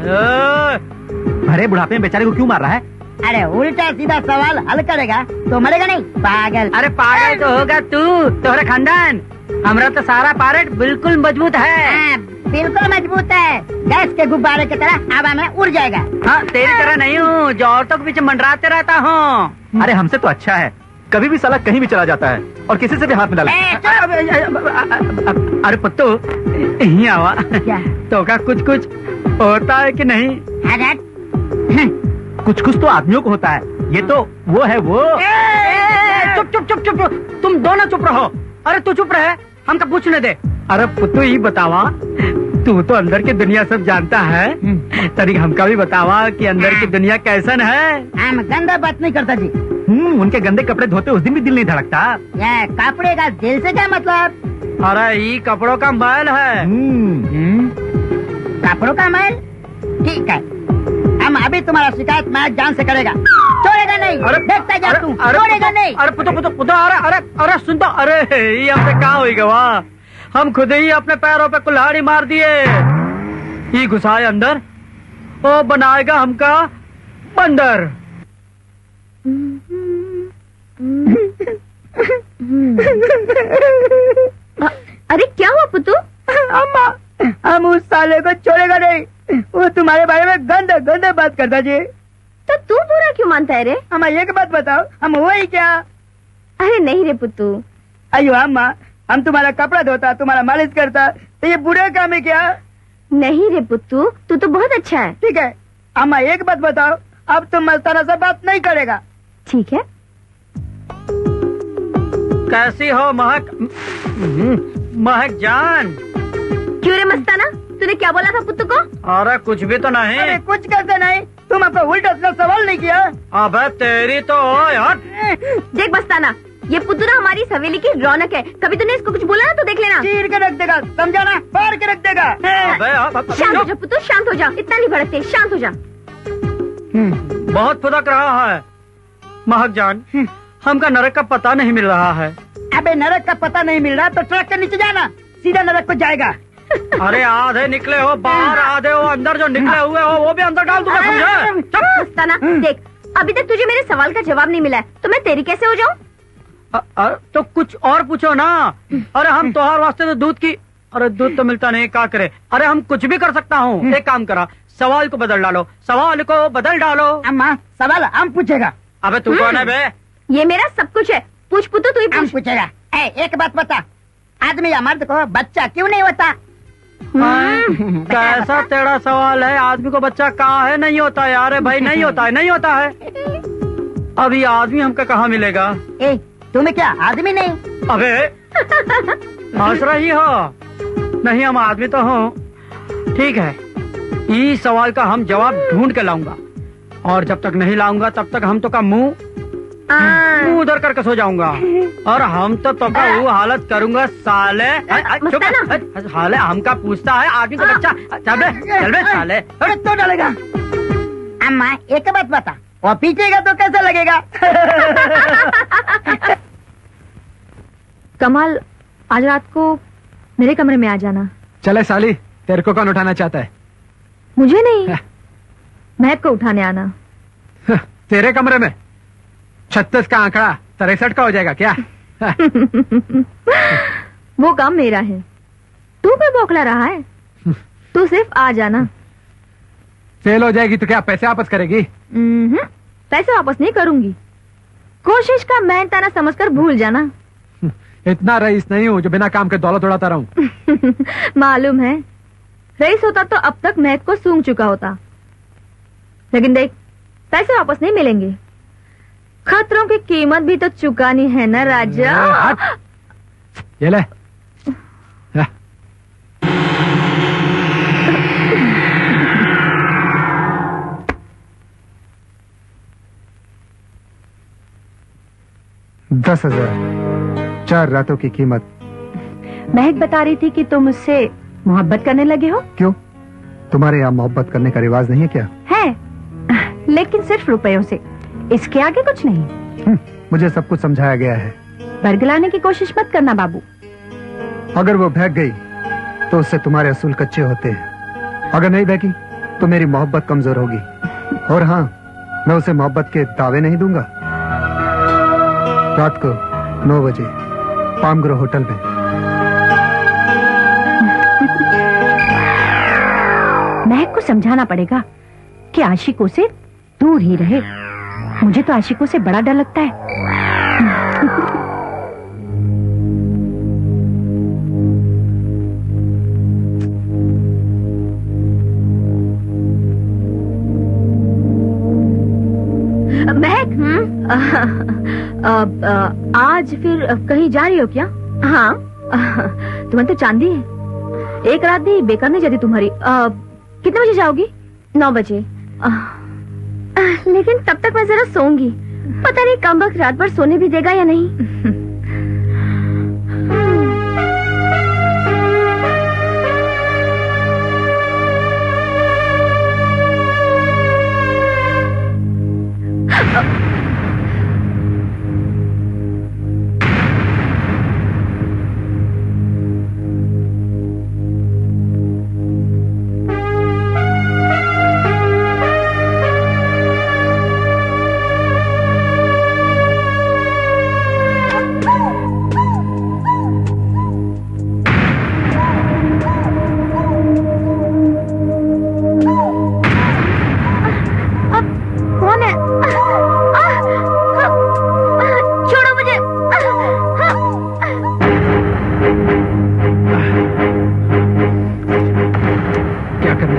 अरे बुढ़ापे में बेचारे को क्यों मार रहा है? अरे उल्टा सीधा सवाल हल करेगा तो मरेगा नहीं, पागल। अरे पागल तो होगा तू, तुम्हारा खानदान। हमारा तो सारा पारट बिल्कुल मजबूत है। बिल्कुल मजबूत है, गैस के गुब्बारे की तरह हवा में उड़ जाएगा। हाँ, तेरी तरह नहीं हूँ जो औरतों के पीछे मंडराते रहता हूँ। अरे हमसे तो अच्छा है, कभी भी साला कहीं भी चला जाता है और किसी से भी हाथ मिला लेता है। अरे पुत्तू, यहीं आवा। तो क्या कुछ कुछ होता है कि नहीं? कुछ कुछ तो आदमियों को होता है, ये तो वो है वो। चुप चुप चुप चुप, तुम दोनों चुप रहो। अरे तू चुप रहे, हमका पूछने दे। अरे पुत्तू ही बतावा, तू तो अंदर की दुनिया सब जानता है, तरीक हमका भी बतावा कि अंदर की दुनिया कैसन है। हम गंदा बात नहीं करता जी। उनके गंदे कपड़े धोते उस दिन भी दिल नहीं धड़कता। ये कपड़े का दिल से क्या मतलब? अरे ये कपड़ों का मैल है। कपड़ों का मैल? ठीक है, हम अभी तुम्हारा शिकायत महक जान से करेगा। छोड़ेगा नहीं। अरे देखता जा तू, छोड़ेगा नहीं। अरे पुतो, अरे सुन तो, अरे ये हमसे क्या होगा वाह, हम खुद ही अपने पैरों पे कुल्हाड़ी मार दिए। ये घुसाए अंदर, वो बनाएगा हमका बंदर। अरे क्या हुआ पुतू? अम्मा, हम उस साले को छोड़ेगा नहीं, वो तुम्हारे बारे में गंदे बात करता जी। तो तू बुरा क्यों मानता है रे? अम्मा एक बात बताओ, हम हुआ ही क्या? अरे नहीं रे पुतू। अयो अम्मा, हम तुम्हारा कपड़ा धोता, तुम्हारा मालिश करता, तो ये बुरा काम है क्या? नहीं रे पुत्तू, तू तो बहुत अच्छा है। ठीक है अम्मा, एक बात बताओ, अब तुम मस्ताना से बात नहीं करेगा? ठीक है। कैसी हो महक? महक जान। क्यों रे मस्ताना, तूने क्या बोला था पुत्तू को? अरे कुछ भी तो नहीं। अरे कुछ कैसे नहीं, तुम अपना उल्टा सीधा सवाल नहीं किया। अबे तेरी तो यार। देख मस्ताना, ये पुत्तू ना हमारी हवेली की रौनक है, कभी तूने इसको कुछ बोला ना तो देख लेना। चीर के रख देगा, समझा ना? फाड़ के रख देगा। शांत हो जा पुत्तू, शांत हो जा, इतना नहीं भड़कते, शांत हो जा। बहुत फुदक रहा है महक जान, हमका नरक का पता नहीं मिल रहा है। अबे नरक का पता नहीं मिल रहा तो ट्रक के नीचे जाना, सीधा नरक को जाएगा। अरे आधे निकले हो बाहर, आधे हो अंदर, जो निकले हुए हो वो भी अंदर डाल दूंगा, समझे? मस्ताना देख, अभी तक तुझे मेरे सवाल का जवाब नहीं मिला है, तो मैं तेरी कैसे हो जाऊँ? तो कुछ और पूछो ना। अरे हम तोहार वास्ते तो दूध की, अरे दूध तो मिलता नहीं, क्या करे? अरे हम कुछ भी कर सकता हूँ। एक काम करा, सवाल को बदल डालो, सवाल को बदल डालो। अम्मा सवाल हम पूछेगा। अबे तू कौन है बे? ये मेरा सब कुछ है, पूछ पुत्तू, तू ही पूछ। पूछेगा। एक बात बता, आदमी या मर्द को बच्चा क्यों नहीं होता? कैसा तेरा सवाल है? आदमी को बच्चा कहाँ है? नहीं होता यार भाई, नहीं होता है, नहीं होता है। अब ये आदमी हमका कहाँ मिलेगा? तुम्हें क्या आदमी नहीं? अबे हंस रही हो? नहीं, हम आदमी तो हो। ठीक है, इस सवाल का हम जवाब ढूंढ के लाऊंगा, और जब तक नहीं लाऊंगा तब तक हम तो का मुंह उधर करके सो जाऊंगा, और हम तो का वो हालत करूंगा साले। साले हमका पूछता है आदमी को बच्चा, चल बे साले। तो डालेगा। अम्मा एक बात बता, वो पीछेगा तो कैसा लगेगा? कमाल, आज रात को मेरे कमरे में आ जाना। चले साली, तेरे को कौन उठाना चाहता है? मुझे नहीं, महक को उठाने आना। तेरे कमरे में 36 का आंकड़ा 63 का हो जाएगा क्या? वो काम मेरा है, तू क्यों बौखला रहा है? तू सिर्फ आ जाना। फेल हो जाएगी तो क्या पैसे वापस करेगी? पैसे वापस नहीं करूंगी। कोशिश का मेहनताना समझकर भूल जाना। इतना रईस नहीं हूँ जो बिना काम के दौलत उड़ाता रहूं। मालूम है, रईस होता तो अब तक महक को सूंघ चुका होता। लेकिन देख, पैसे वापस नहीं मिलेंगे। खतरों की कीमत भी तो चुकानी है ना राजा। ये ले। $10,000 4 रातों की कीमत। महक बता रही थी कि तुम मुझसे मोहब्बत करने लगे हो। क्यों, तुम्हारे यहाँ मोहब्बत करने का रिवाज नहीं है क्या? है, लेकिन सिर्फ रुपयों से, इसके आगे कुछ नहीं। मुझे सब कुछ समझाया गया है। बरगलाने की कोशिश मत करना बाबू। अगर वो भाग गई तो उससे तुम्हारे असूल कच्चे होते हैं। अगर नहीं भागी तो मेरी मोहब्बत कमजोर होगी। और हाँ, मैं उसे मोहब्बत के दावे नहीं दूंगा। रात को 9 बजे पाम ग्रो होटल में। महक को समझाना पड़ेगा कि आशिकों से दूर ही रहे। मुझे तो आशिकों से बड़ा डर लगता है। महक, आज फिर कहीं जा रही हो क्या? हाँ। तुम्हें तो चांदी है। एक रात भी बेकार नहीं जाती तुम्हारी। कितने बजे जाओगी? 9 बजे। लेकिन तब तक मैं जरा सोऊंगी। पता नहीं कम वक्त रात भर सोने भी देगा या नहीं।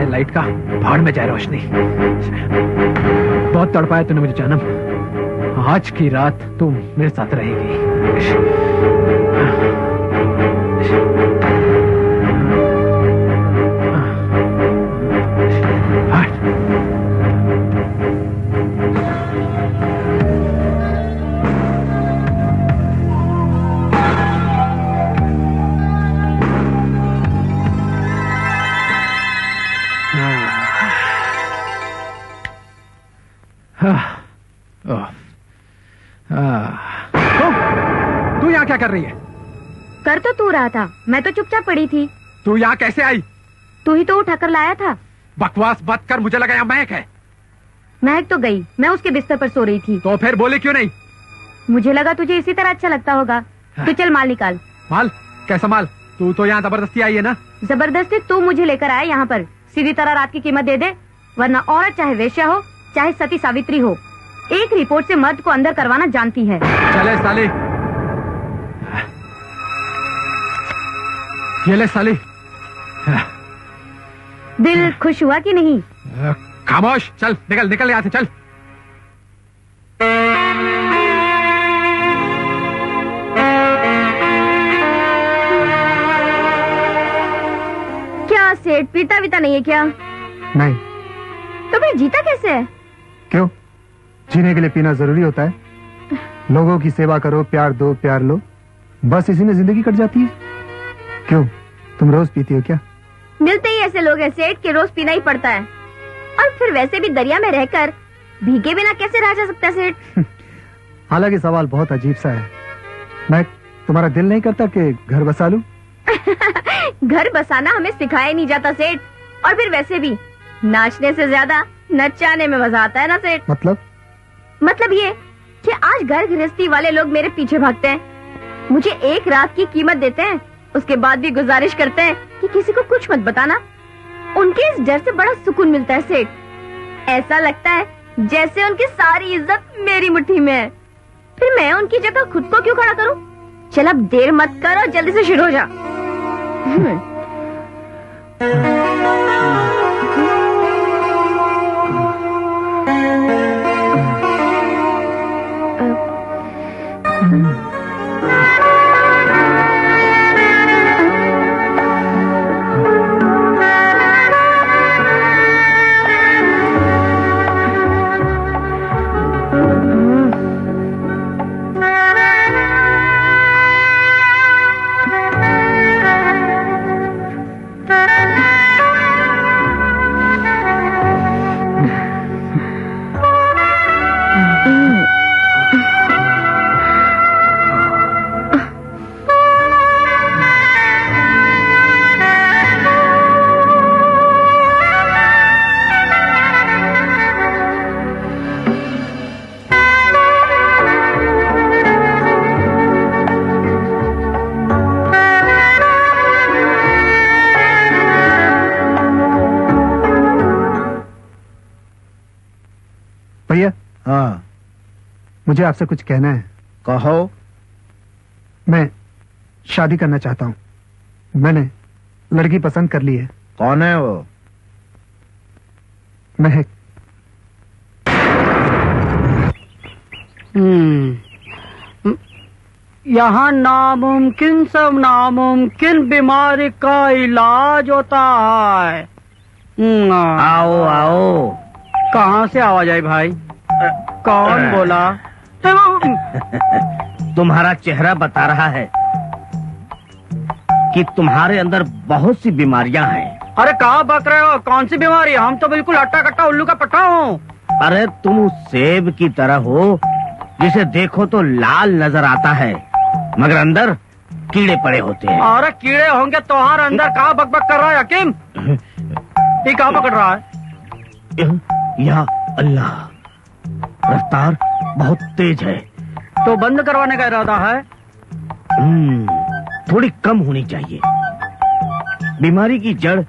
लाइट का भाड़ में जाए रोशनी। बहुत तड़पाया तूने मुझे जानम। आज की रात तुम मेरे साथ रहेगी। तू यहाँ क्या कर रही है? कर तो तू रहा था, मैं तो चुपचाप पड़ी थी। तू यहाँ कैसे आई? तू ही तो उठाकर लाया था। बकवास मत कर, मुझे लगा यहाँ महक है। महक तो गई, मैं उसके बिस्तर पर सो रही थी। तो फिर बोले क्यों नहीं? मुझे लगा तुझे इसी तरह अच्छा लगता होगा। तो चल माल निकाल। माल? कैसा माल? तू तो यहाँ जबरदस्ती आई है ना? जबरदस्ती तू मुझे लेकर आया यहाँ पर। सीधी तरह रात की कीमत दे दे, वरना औरत चाहे वेश्या हो चाहे सती सावित्री हो, एक रिपोर्ट से मर्द को अंदर करवाना जानती है। चले साली। ये ले साली। दिल खुश हुआ कि नहीं? खामोश, चल निकल निकल यहाँ से, चल। क्या सेठ पीता वीता नहीं है क्या? नहीं। तो फिर जीता कैसे है? क्यों, जीने के लिए पीना जरूरी होता है? लोगों की सेवा करो, प्यार दो, प्यार लो, बस इसी में जिंदगी कट जाती है। क्यों, तुम रोज पीती हो क्या? मिलते ही ऐसे लोग हैं सेठ कि रोज पीना ही पड़ता है। और फिर वैसे भी दरिया में रहकर भीगे बिना कैसे रहा जा सकता है सेठ? हालांकि सवाल बहुत अजीब सा है। मैं, तुम्हारा दिल नहीं करता कि घर बसा लूं? घर बसाना हमें सिखाया नहीं जाता सेठ। और फिर वैसे भी नाचने से ज्यादा नचाने में मजा आता है ना सेठ। मतलब ये कि आज घर गृहस्थी वाले लोग मेरे पीछे भागते हैं, मुझे एक रात की कीमत देते हैं, उसके बाद भी गुजारिश करते हैं कि किसी को कुछ मत बताना। उनके इस डर से बड़ा सुकून मिलता है सेठ। ऐसा लगता है जैसे उनकी सारी इज्जत मेरी मुट्ठी में है। फिर मैं उनकी जगह खुद को क्यों खड़ा करूं? चल अब देर मत कर और जल्दी से शुरू हो जा। भैया, हाँ, मुझे आपसे कुछ कहना है। कहो। मैं शादी करना चाहता हूँ। मैंने लड़की पसंद कर ली है। कौन है वो? महक। यहाँ नामुमकिन सब नामुमकिन बीमारी का इलाज होता है। आओ आओ। कहाँ से आवाज आई भाई? कौन बोला? तुम्हारा चेहरा बता रहा है कि तुम्हारे अंदर बहुत सी बीमारियां हैं। अरे कहाँ बक रहे हो? कौन सी बीमारी? हम तो बिल्कुल अट्टा कट्टा उल्लू का पट्टा हूँ। अरे तुम उस सेब की तरह हो जिसे देखो तो लाल नजर आता है मगर अंदर कीड़े पड़े होते हैं। अरे कीड़े होंगे तो अंदर कहाँ बक बक कर रहा है हकीम? ये कहाँ पकड़ रहा है? या अल्लाह, रफ्तार बहुत तेज है। तो बंद करवाने का इरादा है? थोड़ी कम होनी चाहिए। बीमारी की जड़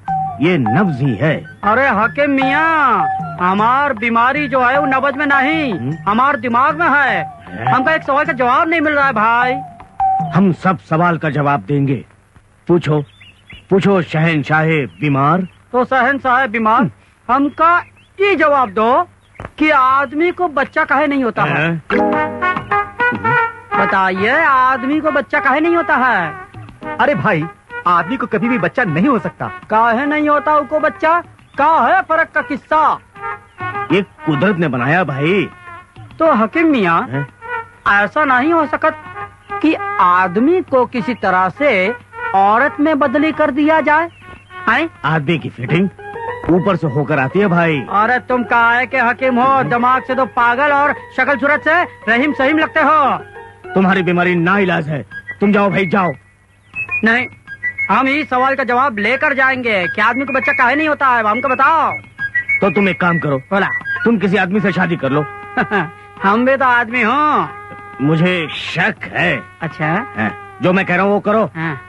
ये नब्ज ही है। अरे हकीम मियाँ, हमार बीमारी जो है वो नब्ज में नहीं, हमार दिमाग में है। हमका एक सवाल का जवाब नहीं मिल रहा है भाई। हम सब सवाल का जवाब देंगे। पूछो पूछो शहंशाहे बीमार। तो शहंशाहे बीमार, हमका ये जवाब दो कि आदमी को बच्चा काहे नहीं होता है? बताइए, आदमी को बच्चा काहे नहीं होता है? अरे भाई, आदमी को कभी भी बच्चा नहीं हो सकता। काहे नहीं होता उसको बच्चा? क्या है फर्क का किस्सा? ये कुदरत ने बनाया भाई। तो हकीम मियाँ, ऐसा नहीं हो सकत कि आदमी को किसी तरह से औरत में बदली कर दिया जाए? है? आदमी की फिटिंग ऊपर से होकर आती है भाई। अरे तुम काहे के हकीम हो? दिमाग से तो पागल और शक्ल सूरत से रहीम सहीम लगते हो। तुम्हारी बीमारी ना इलाज है। तुम जाओ भाई, जाओ। नहीं, हम इस सवाल का जवाब लेकर जाएंगे कि आदमी को बच्चा काहे नहीं होता है। हमको बताओ। तो तुम एक काम करो, बोला, तुम किसी आदमी से शादी कर लो। हम भी तो आदमी हो। मुझे शक है। अच्छा है। जो मैं कह रहा हूँ वो करो। हाँ।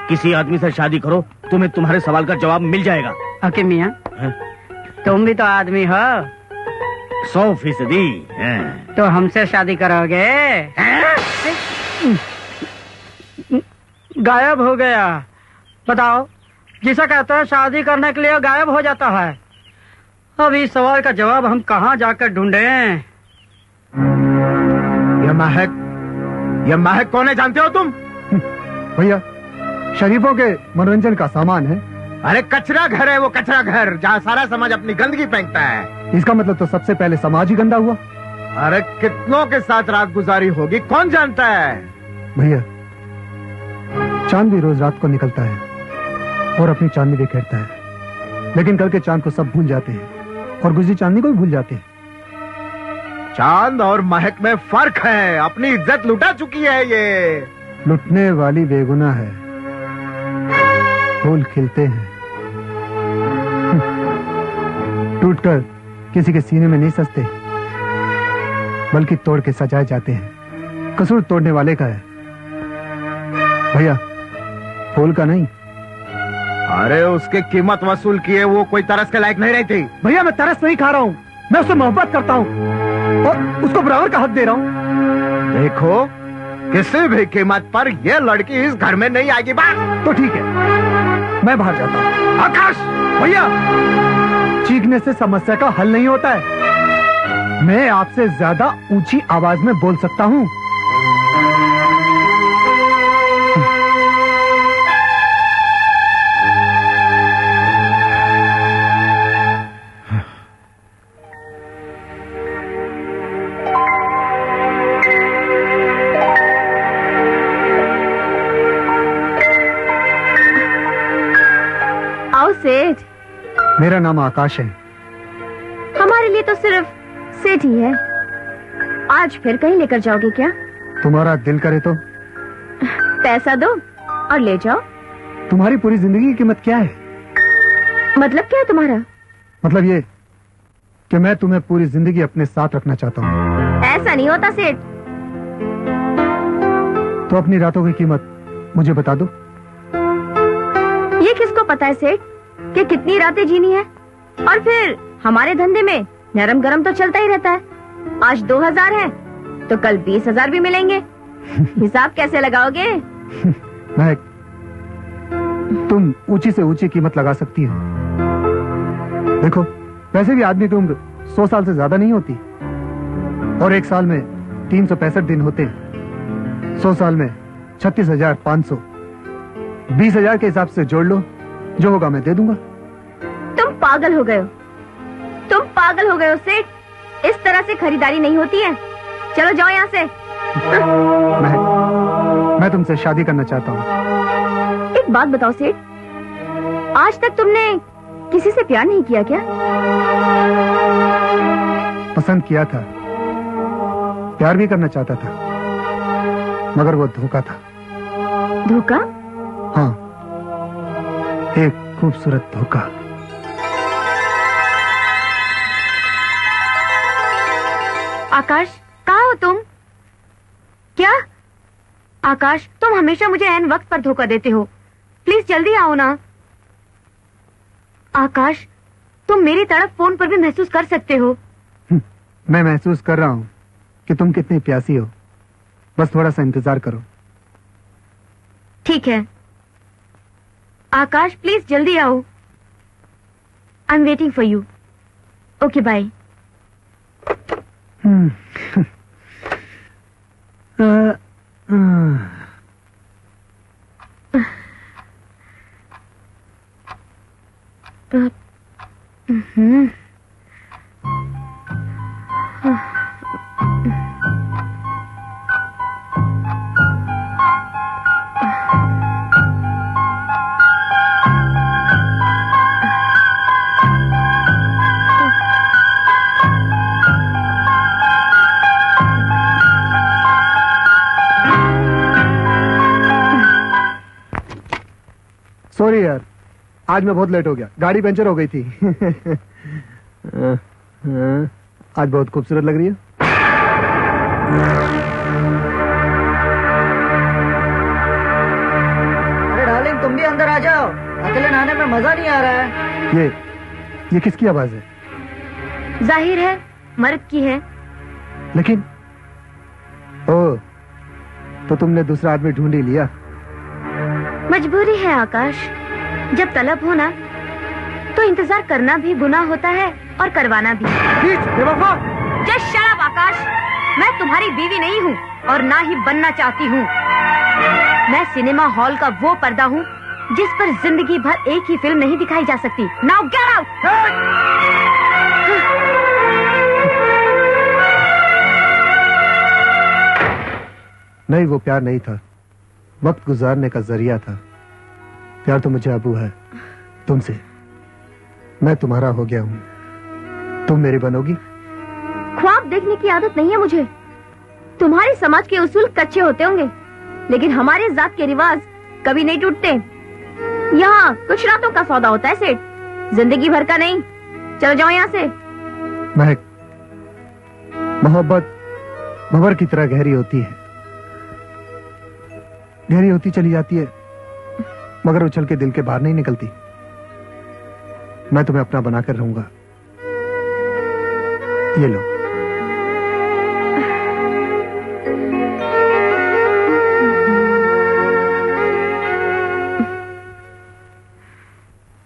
किसी आदमी से शादी करो, तुम्हें तुम्हारे सवाल का जवाब मिल जाएगा। हकीम मियाँ, तुम भी तो आदमी हो। 100%। तो हमसे शादी करोगे? गायब हो गया। बताओ, जिसे कहते हैं शादी करने के लिए गायब हो जाता है। अब इस सवाल का जवाब हम कहाँ जाकर ढूंढें? यह महक कौन है, जानते हो तुम? भैया, शरीफों के मनोरंजन का सामान है। अरे कचरा घर है वो, कचरा घर, जहाँ सारा समाज अपनी गंदगी फेंकता है। इसका मतलब तो सबसे पहले समाज ही गंदा हुआ। अरे कितनों के साथ रात गुजारी होगी, कौन जानता है? भैया, चांद भी रोज रात को निकलता है और अपनी चांदनी बिखेरता है, लेकिन कल के चांद को सब भूल जाते हैं और गुजरी चांदनी को भी भूल जाते हैं। चांद और महक में फर्क है। अपनी इज्जत लुटा चुकी है ये। लुटने वाली बेगुनाह है। फूल खिलते हैं, टूटकर किसी के सीने में नहीं सजते, बल्कि तोड़ के सजाए जाते हैं। कसूर तोड़ने वाले का है भैया, फूल का नहीं। अरे उसकी कीमत वसूल किए वो कोई तरस के लायक नहीं रहती। भैया मैं तरस नहीं खा रहा हूँ, मैं उससे मोहब्बत करता हूँ और उसको बराबर का हक दे रहा हूँ। देखो किसी भी कीमत पर ये लड़की इस घर में नहीं आएगी। बात तो ठीक है, मैं बाहर जाता हूँ। आकाश भैया, चीखने से समस्या का हल नहीं होता है। मैं आपसे ज्यादा ऊंची आवाज में बोल सकता हूँ। आओ सेठ। मेरा नाम आकाश है। हमारे लिए तो सिर्फ सेठ ही है। आज फिर कहीं लेकर जाओगे क्या? तुम्हारा दिल करे तो। पैसा दो और ले जाओ। तुम्हारी पूरी जिंदगी की कीमत क्या है? मतलब क्या है तुम्हारा? मतलब ये कि मैं तुम्हें पूरी जिंदगी अपने साथ रखना चाहता हूँ। ऐसा नहीं होता सेठ। तो अपनी रातों की कीमत मुझे बता दो। ये किसको पता है सेठ कि कितनी रातें जीनी है? और फिर हमारे धंधे में नरम गरम तो चलता ही रहता है। आज 2000 है तो कल 20,000 भी मिलेंगे। हिसाब कैसे लगाओगे? महक, तुम ऊंची से ऊंची कीमत लगा सकती हो। देखो, वैसे भी आदमी की उम्र 100 साल से ज्यादा नहीं होती और एक साल में 365 दिन होते। 100 साल में 36,500। 20,000 के हिसाब से जोड़ लो, जो होगा मैं दे दूंगा। तुम पागल हो गए हो। तुम पागल हो गए हो सेठ। इस तरह से खरीदारी नहीं होती है। चलो जाओ यहाँ से। मैं तुमसे शादी करना चाहता हूँ। एक बात बताओ सेठ, आज तक तुमने किसी से प्यार नहीं किया क्या? पसंद किया था, प्यार भी करना चाहता था, मगर वो धोखा था। धोखा? हाँ, एक खूबसूरत धोखा। आकाश, कहाँ हो तुम? क्या आकाश, तुम हमेशा मुझे ऐन वक्त पर धोखा देते हो। प्लीज जल्दी आओ ना। आकाश, तुम मेरी तड़प फोन पर भी महसूस कर सकते हो। मैं महसूस कर रहा हूँ कि तुम कितनी प्यासी हो। बस थोड़ा सा इंतजार करो। ठीक है आकाश, प्लीज जल्दी आओ। I am waiting for you. Okay bye. Sorry यार, आज मैं बहुत लेट हो गया। गाड़ी पंचर हो गई थी। आज बहुत खूबसूरत लग रही है। अरे डार्लिंग, तुम भी अंदर आ जाओ। अकेले नहाने में मजा नहीं आ रहा है। ये किसकी आवाज है? जाहिर है मर्द की है। लेकिन ओ, तो तुमने दूसरा आदमी ढूंढ ही लिया। मजबूरी है आकाश। जब तलब हो ना तो इंतजार करना भी गुनाह होता है और करवाना भी। जस्ट शट अप आकाश। मैं तुम्हारी बीवी नहीं हूँ और ना ही बनना चाहती हूँ। मैं सिनेमा हॉल का वो पर्दा हूँ जिस पर जिंदगी भर एक ही फिल्म नहीं दिखाई जा सकती। Now get out. नहीं, वो प्यार नहीं था, वक्त गुजारने का जरिया था। प्यार तो मुझे अबू है तुमसे। मैं तुम्हारा हो गया हूँ, तुम मेरी बनोगी। ख्वाब देखने की आदत नहीं है मुझे। तुम्हारे समाज के उसूल कच्चे होते होंगे, लेकिन हमारे जात के रिवाज कभी नहीं टूटते। यहाँ कुछ रातों का सौदा होता है सेठ, जिंदगी भर का नहीं। चलो जाओ यहाँ से। महक, मोहब्बत भंवर की तरह गहरी होती है, गहरी होती चली जाती है, मगर उछल के दिल के बाहर नहीं निकलती। मैं तुम्हें अपना बनाकर रहूंगा। ये लो।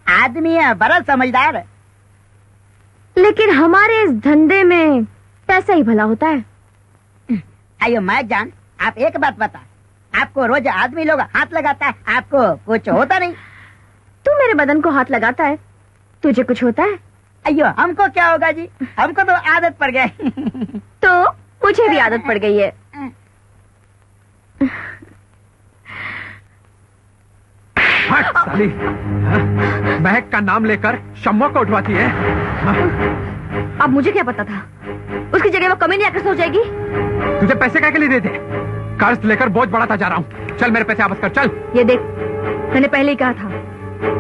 आदमी है बड़ा समझदार है। लेकिन हमारे इस धंधे में पैसा ही भला होता है। अयो मैं जान, आप एक बात बता, आपको रोज आदमी लोग हाथ लगाता है, आपको कुछ होता नहीं? तू मेरे बदन को हाथ लगाता है, तुझे कुछ होता है? अयो हमको क्या होगा जी, हमको तो आदत पड़ गई। तो मुझे भी आदत पड़ गई है। हट साली, महक का नाम लेकर शम्मा को उठवाती है। अब मुझे क्या पता था उसकी जगह वो कमी नहीं आकर सो जाएगी। तुझे पैसे क्या के लिए देते? कर्ज लेकर बोझ बढ़ाता जा रहा हूँ। चल मेरे पैसे वापस कर, चल। ये देख, मैंने पहले ही कहा था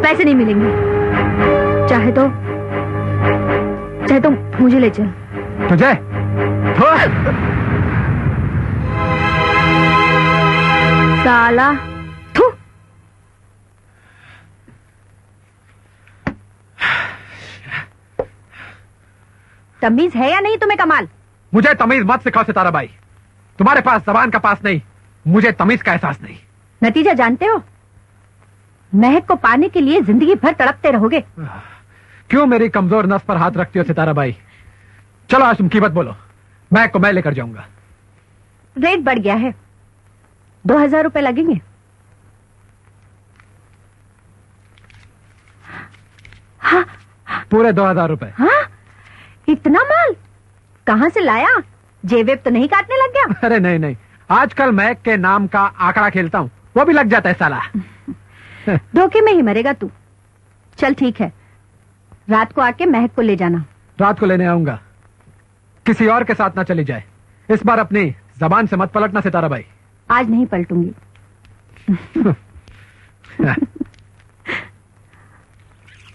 पैसे नहीं मिलेंगे। चाहे तो मुझे ले चल। तुझे साला थू। तमीज है या नहीं तुम्हें कमाल? मुझे तमीज मत सिखाओ सितारा बाई। तुम्हारे पास जबान का पास नहीं, मुझे तमीज का एहसास नहीं। नतीजा जानते हो? महक को पाने के लिए जिंदगी भर तड़पते रहोगे। क्यों मेरी कमजोर नस पर हाथ रखती हो सितारा बाई? चलो आज तुम कीमत बोलो, महक को मैं लेकर जाऊंगा। रेट बढ़ गया है, 2000 रुपए लगेंगे। हाँ, पूरे 2000 रुपए। हाँ, इतना माल कहाँ से लाया? जेब तो नहीं काटने लग गया? अरे नहीं नहीं, आजकल महक के नाम का आंकड़ा खेलता हूँ, वो भी लग जाता है साला। धोखे में ही मरेगा तू। चल ठीक है, रात को आके महक को ले जाना। रात को लेने आऊंगा, किसी और के साथ ना चली जाए। इस बार अपनी जबान से मत पलटना सितारा भाई। आज नहीं पलटूंगी।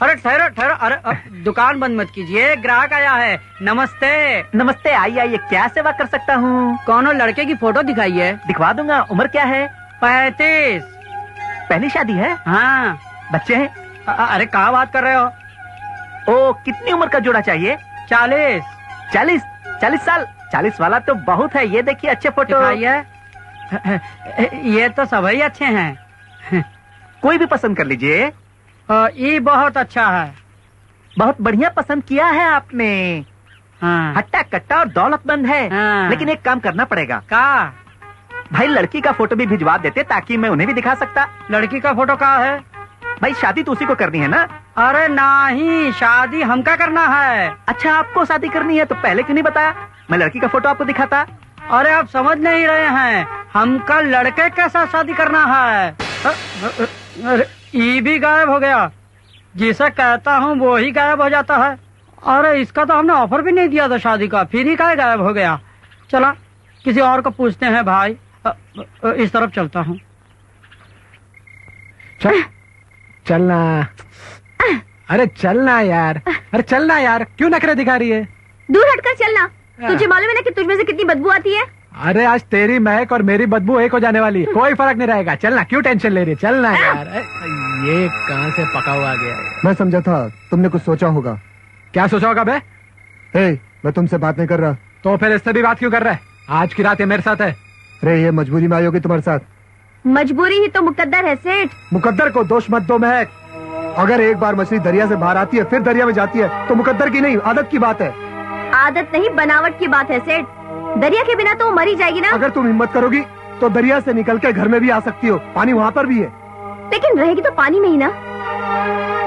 अरे ठहरो ठहरो, अरे दुकान बंद मत कीजिए, ग्राहक आया है। नमस्ते। नमस्ते, आइए आइए, क्या सेवा कर सकता हूँ? कौनो लड़के की फोटो दिखाइए। दिखवा दूंगा। उम्र क्या है? 35। पहली शादी है? हाँ। बच्चे हैं? अरे कहाँ बात कर रहे हो? ओ, कितनी उम्र का जोड़ा चाहिए? 40। 40 साल? 40 वाला तो बहुत है। ये देखिए अच्छे फोटो। ये तो सभी अच्छे हैं। कोई भी पसंद कर लीजिए। ये बहुत अच्छा है। बहुत बढ़िया पसंद किया है आपने। हाँ। हट्टा कट्टा और दौलतमंद है। हाँ। लेकिन एक काम करना पड़ेगा। का? भाई लड़की का फोटो भी भिजवा देते ताकि मैं उन्हें भी दिखा सकता। लड़की का फोटो कहाँ है? भाई शादी तो उसी को करनी है ना। अरे नहीं, शादी हमका करना है। अच्छा, आपको शादी करनी है तो पहले क्यों नहीं बताया? मैं लड़की का फोटो आपको दिखाता। अरे आप समझ नहीं रहे हैं, हमका लड़के के साथ शादी करना है। अरे ये भी गायब हो गया। जिसे कहता हूँ वो ही गायब हो जाता है। अरे इसका तो हमने ऑफर भी नहीं दिया था शादी का, फिर ही क्या गायब हो गया। चला किसी और को पूछते हैं भाई। इस तरफ चलता हूँ। चलना। अरे चलना यार, अरे चलना यार, क्यों नखरे दिखा रही है? दूर हटकर चलना। तुझे मालूम है ना कि तुझमें से कितनी बदबू आती है? अरे आज तेरी महक और मेरी बदबू एक हो जाने वाली है, कोई फर्क नहीं रहेगा। चलना, क्यों टेंशन ले रही है? चलना यार। ये कहाँ से पका हुआ गया है? मैं समझा था तुमने कुछ सोचा होगा। क्या सोचा होगा बे? मैं तुमसे बात नहीं कर रहा। तो फिर इससे भी बात क्यों कर रहा है? आज की रात ये मेरे साथ है। अरे ये मजबूरी में आई होगी तुम्हारे साथ। मजबूरी ही तो मुकद्दर है सेठ। मुकद्दर को दोष मत दो महक। अगर एक बार मछली दरिया से बाहर आती है फिर दरिया में जाती है तो मुकद्दर की नहीं, आदत की बात है। आदत नहीं, बनावट की बात है सेठ। दरिया के बिना तो वो मरी जाएगी ना। अगर तुम हिम्मत करोगी तो दरिया से निकल के घर में भी आ सकती हो। पानी वहाँ पर भी है। लेकिन रहेगी तो पानी में ही ना।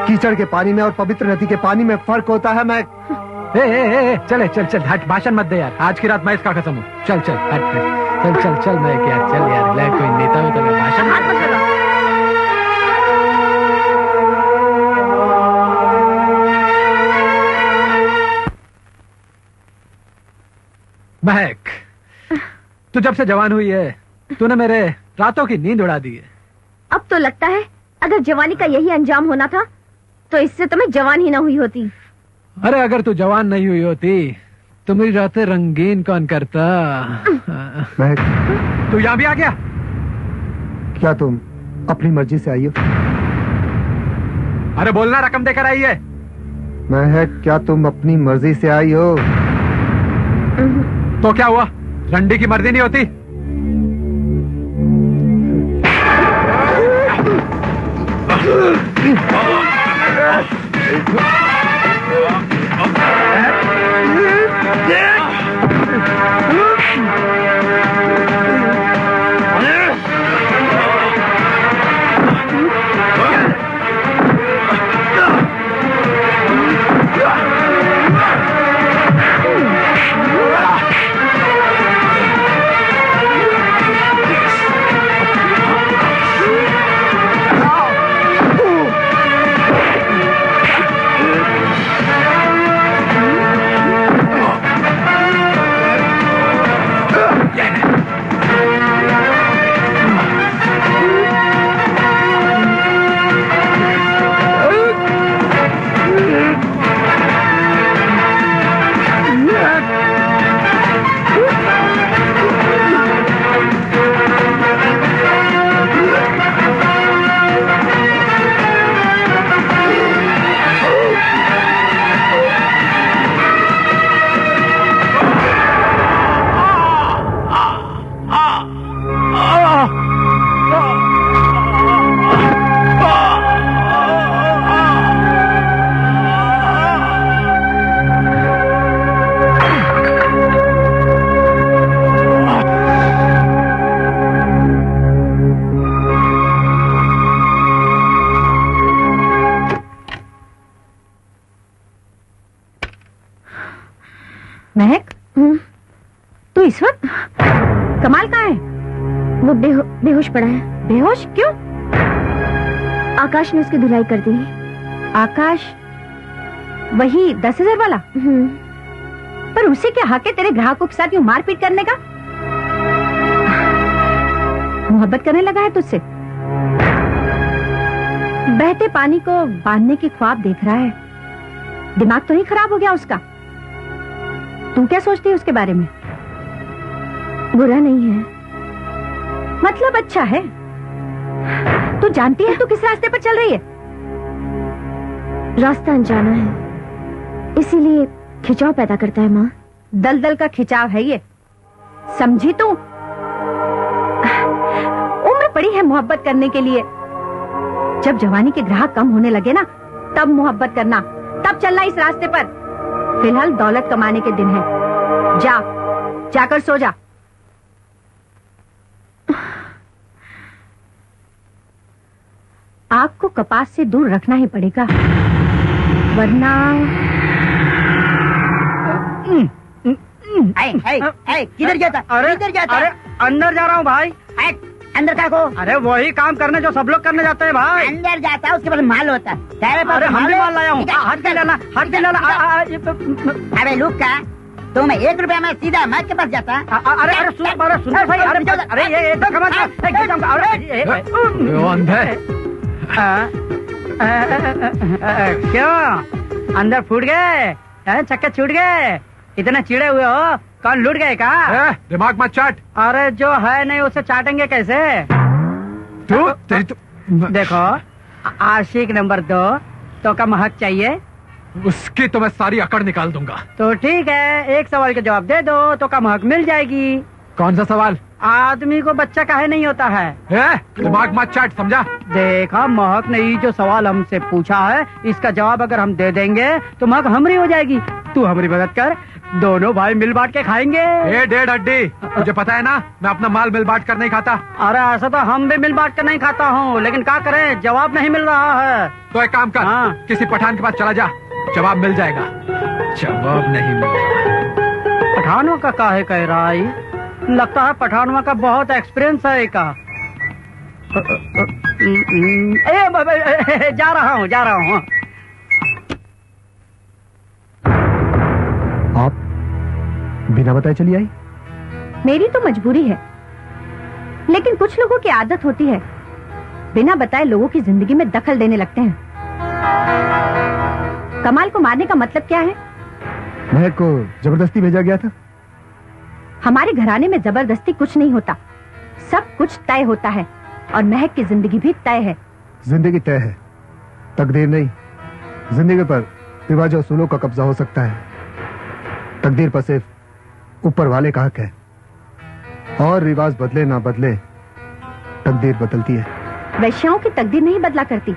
कीचड़ के पानी में और पवित्र नदी के पानी में फर्क होता है महक। चले चल चल, हट, भाषण मत दे यार। आज की रात मैं इसका कसम हूँ। चल चल हट, चल चल चल मैं यार, चल यार, कोई नेता हो तो मैं भाषण मत देगा। महक, तू जब से जवान हुई है तूने मेरे रातों की नींद उड़ा दी है। अब तो लगता है अगर जवानी का यही अंजाम होना था तो इससे तो मैं जवान ही ना हुई होती। अरे अगर तू जवान नहीं हुई होती तो मेरी रातें रंगीन कौन करता? महक, तू यहाँ भी आ गया? क्या तुम अपनी मर्जी से आई हो? अरे बोलना, रकम देकर आई है। महक, क्या तुम अपनी मर्जी से आई हो? तो क्या हुआ, रंडी की मर्जी नहीं होती? महक, तू इस वक्त? कमाल कहाँ है? वो बेहोश पड़ा है। बेहोश क्यों? आकाश ने उसकी धुलाई कर दी। आकाश? वही 10,000 वाला? पर उसे क्या हक है तेरे ग्राहकों के साथ यूं मारपीट करने का? मोहब्बत करने लगा है तुझसे? बहते पानी को बांधने की ख्वाब देख रहा है। दिमाग तो नहीं खराब हो गया उसका? तू क्या सोचती है उसके बारे में? बुरा नहीं है। मतलब अच्छा है। तू जानती है तू किस रास्ते पर चल रही है? रास्ता अनजाना है, इसीलिए खिंचाव पैदा करता है माँ। दलदल का खिंचाव है ये, समझी तू? उम्र पड़ी है मोहब्बत करने के लिए। जब जवानी के ग्राहक कम होने लगे ना, तब मोहब्बत करना, तब चलना इस रास्ते पर। फिलहाल दौलत कमाने के दिन है। जाकर सो जा। आग को कपास से दूर रखना ही पड़ेगा, वरना किधर जाता? किधर जाता? अरे अंदर जा रहा हूँ भाई। अंदर क्या को? अरे वही काम करने जो सब लोग करने जाते हैं भाई। अंदर जाता है, उसके पास माल होता है। तेरे पास अरे हम भी माल लाया हूँ। हट के लेना, हट के लेना। अरे लुक का, तो मैं 1 रुपया में सीधा मैच के पास जाता। अरे सुन भाई। अरे ये अंधे क्यों अंदर फूट गए? चक्के छूट गए? इतने चिड़े हुए हो? कौन लूट गए का? दिमाग मत चाट। अरे जो है नहीं उसे चाटेंगे कैसे? देखो, आशिक नंबर 2 तो का महक चाहिए, उसकी तो मैं सारी अकड़ निकाल दूंगा। तो ठीक है, एक सवाल का जवाब दे दो तो का महक मिल जाएगी। कौन सा सवाल? आदमी को बच्चा काहे नहीं होता है? दिमाग मत चाट, समझा? देखा, महक ने जो सवाल हमसे पूछा है, इसका जवाब अगर हम दे देंगे तो महक हमरी हो जाएगी। तू हमारी मदद कर, दोनों भाई मिल बांट के खाएंगे। 1.5 अड्डी, तुझे पता है ना मैं अपना माल मिल बांट कर नहीं खाता। अरे ऐसा तो हम भी मिल बांट कर नहीं खाता हूँ, लेकिन क्या करें, जवाब नहीं मिल रहा है। तो एक काम कर, किसी पठान के पास चला जा, जवाब मिल जाएगा। जवाब नहीं मिल रहा। पठानों का काहे कह रहा है? लगता है पठानों का बहुत एक्सपीरियंस है का। जा रहा हूँ। आप बिना बताए चली आई? मेरी तो मजबूरी है, लेकिन कुछ लोगों की आदत होती है, बिना बताए लोगों की जिंदगी में दखल देने लगते हैं। कमाल को मारने का मतलब क्या है? महक को जबरदस्ती भेजा गया था। हमारे घराने में जबरदस्ती कुछ नहीं होता, सब कुछ तय होता है, और महक की जिंदगी भी तय है। जिंदगी तय है, तकदीर नहीं, जिंदगी पर रिवाज और उसूलों का कब्जा हो सकता है। तकदीर पर सिर्फ ऊपर वाले का हक है, और रिवाज बदले ना बदले तकदीर बदलती है। वैश्याओं की तकदीर नहीं बदला करती,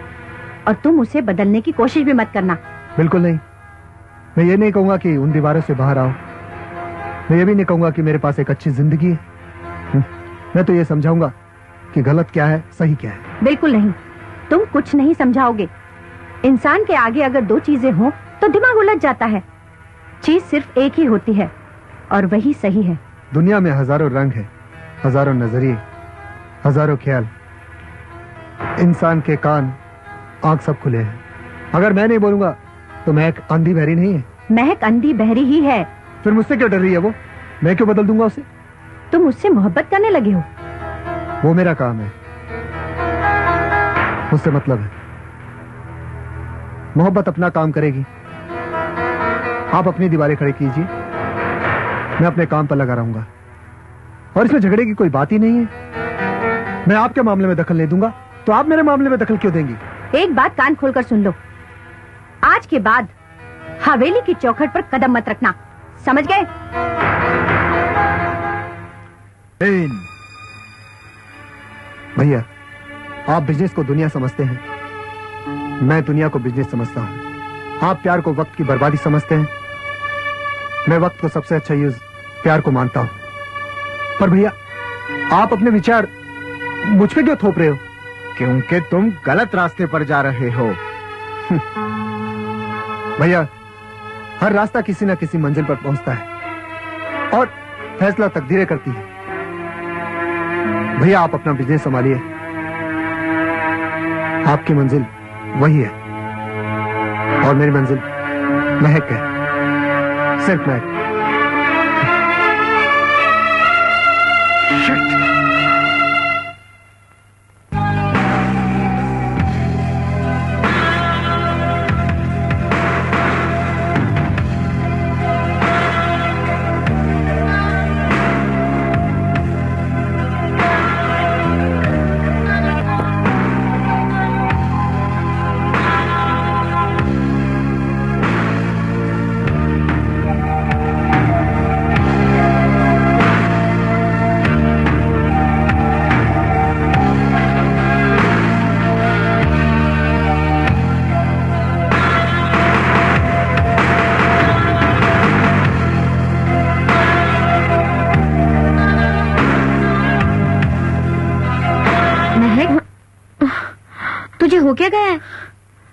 और तुम उसे बदलने की कोशिश भी मत करना। बिल्कुल नहीं। मैं ये नहीं कहूंगा कि उन दीवारों से बाहर आओ, मैं ये भी नहीं कहूंगा कि मेरे पास एक अच्छी जिंदगी है। मैं तो ये समझाऊंगा कि गलत क्या है, सही क्या है। बिल्कुल नहीं, तुम कुछ नहीं समझाओगे। इंसान के आगे अगर दो चीजें हों तो दिमाग उलझ जाता है। चीज सिर्फ एक ही होती है, और वही सही है। दुनिया में हजारों रंग है, हजारों नजरिए, हजारों ख्याल। इंसान के कान, आंख सब खुले हैं। अगर मैं नहीं बोलूंगा तो महक अंधी बहरी नहीं है। महक अंधी बहरी ही है। फिर मुझसे क्यों डर रही है वो? मैं क्यों बदल दूंगा उसे? तुम उससे मोहब्बत करने लगे हो। वो मेरा काम है, मुझसे मतलब है। मोहब्बत अपना काम करेगी। आप अपनी दीवारें खड़ी कीजिए, मैं अपने काम पर लगा रहूंगा। और इसमें झगड़े की कोई बात ही नहीं है। मैं आपके मामले में दखल नहीं दूंगा तो आप मेरे मामले में दखल क्यों देंगी? एक बात कान खोलकर सुन लो, आज के बाद हवेली की चौखट पर कदम मत रखना, समझ गए? भैया, आप बिजनेस को दुनिया समझते हैं, मैं दुनिया को बिजनेस समझता हूं। आप प्यार को वक्त की बर्बादी समझते हैं, मैं वक्त को सबसे अच्छा यूज प्यार को मानता हूं। पर भैया, आप अपने विचार मुझ पे क्यों थोप रहे हो? क्योंकि तुम गलत रास्ते पर जा रहे हो। भैया, हर रास्ता किसी ना किसी मंजिल पर पहुंचता है, और फैसला तकदीरें करती है। भैया, आप अपना बिजनेस संभालिए, आपकी मंजिल वही है, और मेरी मंजिल महक है, सिर्फ महक। हो क्या गया है?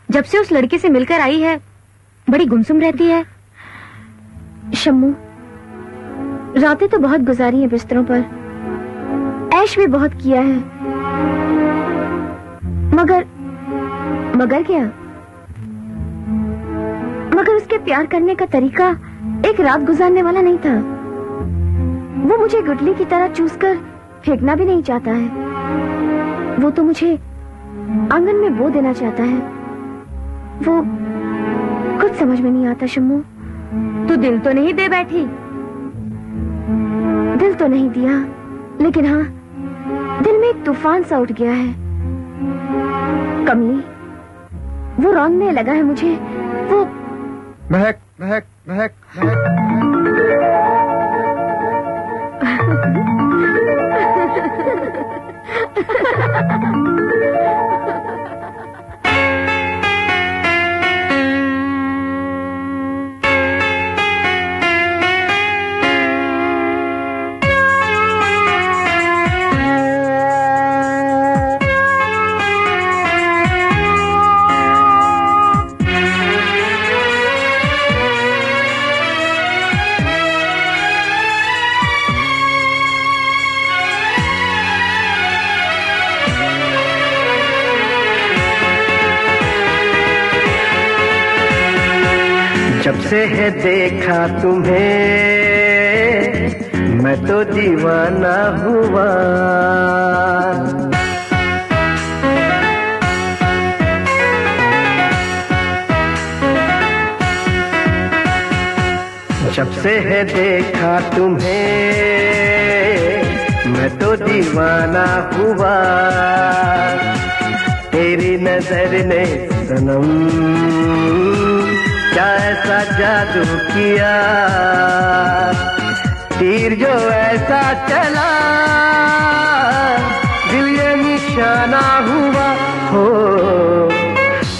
जब से उस लड़के से मिलकर आई है बड़ी गुमसुम रहती है। शम्मू, रातें तो बहुत गुजारी हैं बिस्तरों पर, ऐश भी बहुत किया है, मगर क्या? मगर उसके प्यार करने का तरीका एक रात गुजारने वाला नहीं था। वो मुझे गुटली की तरह चूस कर फेंकना भी नहीं चाहता है। वो तो मुझे आंगन में बो देना चाहता है। वो कुछ समझ में नहीं आता। शम्मू, तू दिल तो नहीं दे बैठी? दिल तो नहीं दिया, लेकिन हाँ, दिल में एक तूफान सा उठ गया है। कमली, वो रौंदने लगा है मुझे। वो महक महक महक महक जब से है देखा तुम्हें मैं तो दीवाना हुआ। जब से है देखा तुम्हें मैं तो दीवाना हुआ। तेरी नजर ने सनम क्या ऐसा जादू किया, तीर जो ऐसा चला दिल ये निशाना हुआ हो।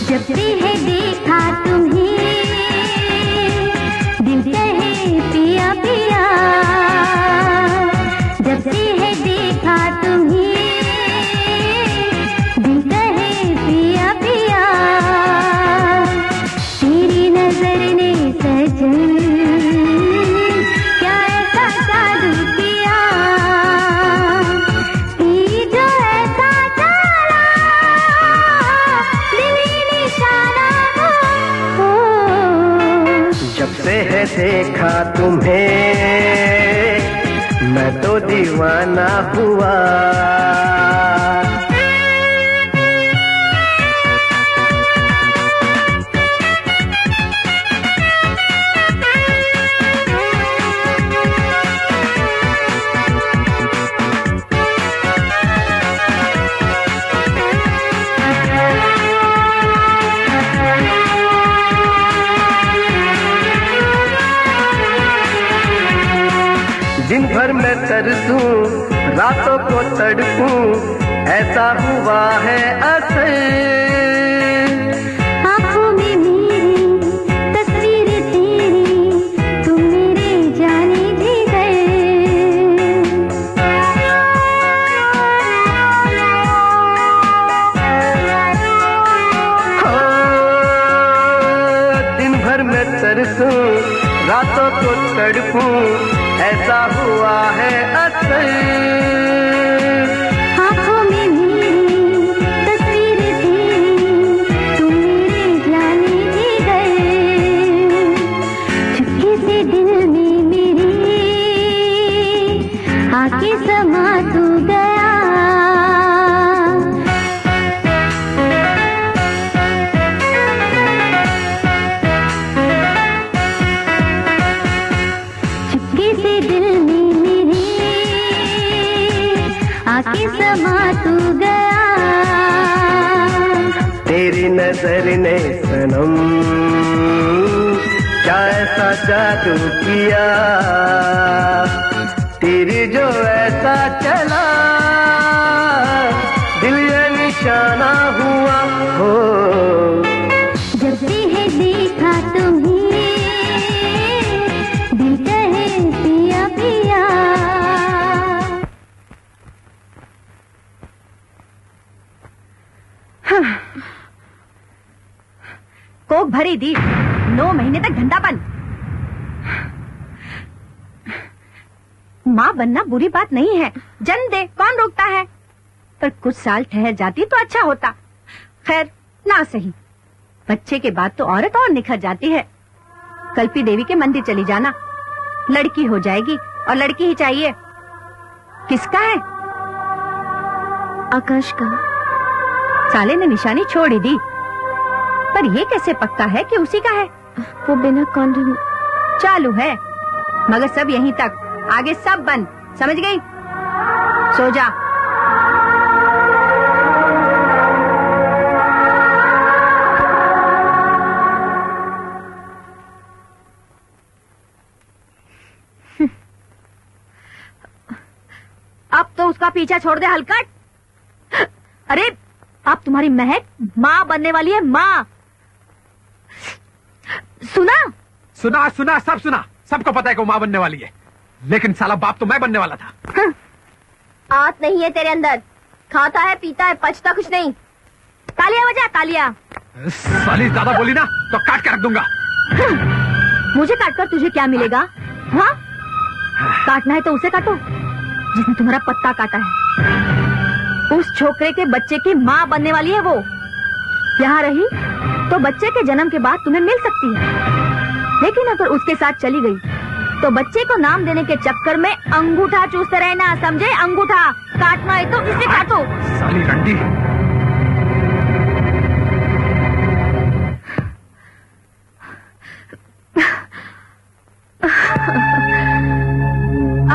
जब से है देखा तुम्हें दिल कहे पिया पिया, जब से है देखा तुम्हें दिल कहे पिया पिया, तेरी नजर ने सजन क्या ऐसा जादू किया, तीर जो ऐसा चला दिल ये निशाना हो। जब से है देखा तुम्हें मैं तो दीवाना हुआ। दिन भर मैं तरसूं रातों को तड़पूं ऐसा हुआ है असर, आँखों में मेरी तस्वीर तेरी तुम मेरे जाने जिगर, दिन भर मैं तरसूं रातों को तड़पूं ऐसा हुआ है असर, आँखों में मेरी तस्वीर तेरी तुम मेरे जाने जिगर, चुपके से दिल में मेरे आके समा तू गया, चुपके से दिल में मेरे आके समा तू गया, तेरी नजर ने सनम क्या ऐसा जादू किया, तीर जो ऐसा चला दिल ये निशाना हुआ हो। जब से है देखा तुम्हें दिल कहे पिया पिया। कोक भरी दी 9 महीने तक धंधापन। माँ बनना बुरी बात नहीं है, जन्म दे कौन रोकता है, पर कुछ साल ठहर जाती तो अच्छा होता। खैर ना सही, बच्चे के बाद तो औरत और निखर जाती है। कल्पी देवी के मंदिर चली जाना, लड़की हो जाएगी और लड़की ही चाहिए। किसका है? आकाश का। साले ने निशानी छोड़ ही दी, पर ये कैसे पक्का है कि उसी का है? वो बिना कॉन्डोम चालू है, मगर सब यहीं तक, आगे सब बंद, समझ गई? सो जा। अब तो उसका पीछा छोड़ दे हलकट। अरे अब तुम्हारी महक माँ बनने वाली है, माँ। सुना सुना सुना, सब सुना, सबको पता है कि वो माँ बनने वाली है, लेकिन साला बाप तो मैं बनने वाला था। आत नहीं है तेरे अंदर, खाता है पीता है, पचता कुछ नहीं। तालियां बजा तालियां। साली ज्यादा बोली ना तो काट के रख दूंगा। मुझे काटकर तुझे क्या मिलेगा? हाँ, काटना है तो उसे काटो जिसने तुम्हारा पत्ता काटा है। उस छोकरे के बच्चे की माँ बनने वाली है वो। यहाँ रही तो बच्चे के जन्म के बाद तुम्हें मिल सकती है, लेकिन अगर उसके साथ चली गई तो बच्चे को नाम देने के चक्कर में अंगूठा चूसते रहना, समझे? अंगूठा काटना है तो इसे काटो। साली रंडी।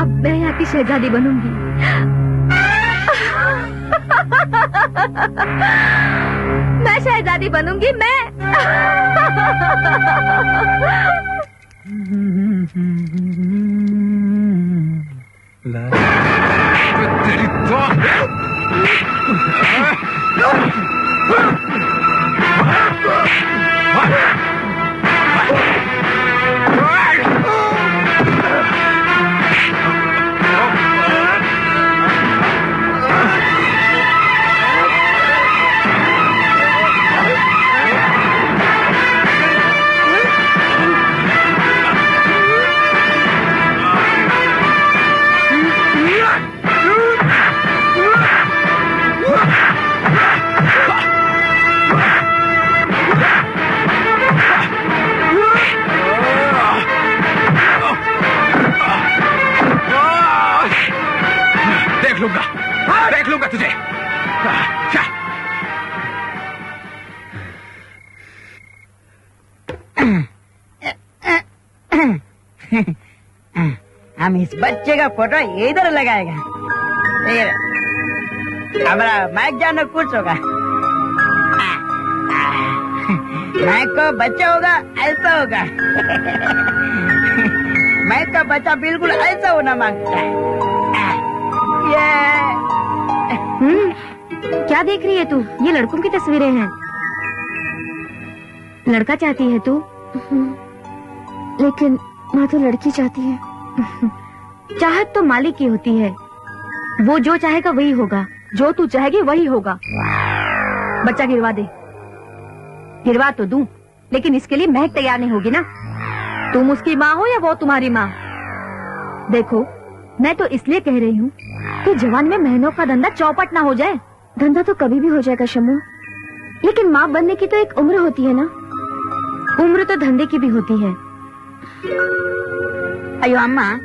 अब मैं यहाँ की शहजादी बनूंगी। मैं शहजादी बनूंगी मैं। तेरी तो देख लूंगा तुझे। हम इस बच्चे का फोटो इधर लगाएगा। हमारा माइक जानो कुछ होगा। माइक को बच्चा होगा ऐसा होगा। माइक का बच्चा बिल्कुल ऐसा होना मांगता है। क्या देख रही है तू? ये लड़कों की तस्वीरें हैं। लड़का चाहती है तू? लेकिन माँ तो लड़की चाहती है। चाहत तो मालिक की होती है। वो जो चाहेगा वही होगा। जो तू चाहेगी वही होगा। बच्चा गिरवा दे। गिरवा तो दूं, लेकिन इसके लिए महक तैयार नहीं होगी ना। तुम उसकी माँ हो या वो तुम्हारी माँ। देखो, मैं तो इसलिए कह रही हूँ कि जवान में महीनों का धंधा चौपट ना हो जाए। धंधा तो कभी भी हो जाएगा शम्मू, लेकिन माँ बनने की तो एक उम्र होती है ना। उम्र तो धंधे की भी होती है। अयो अम्मा,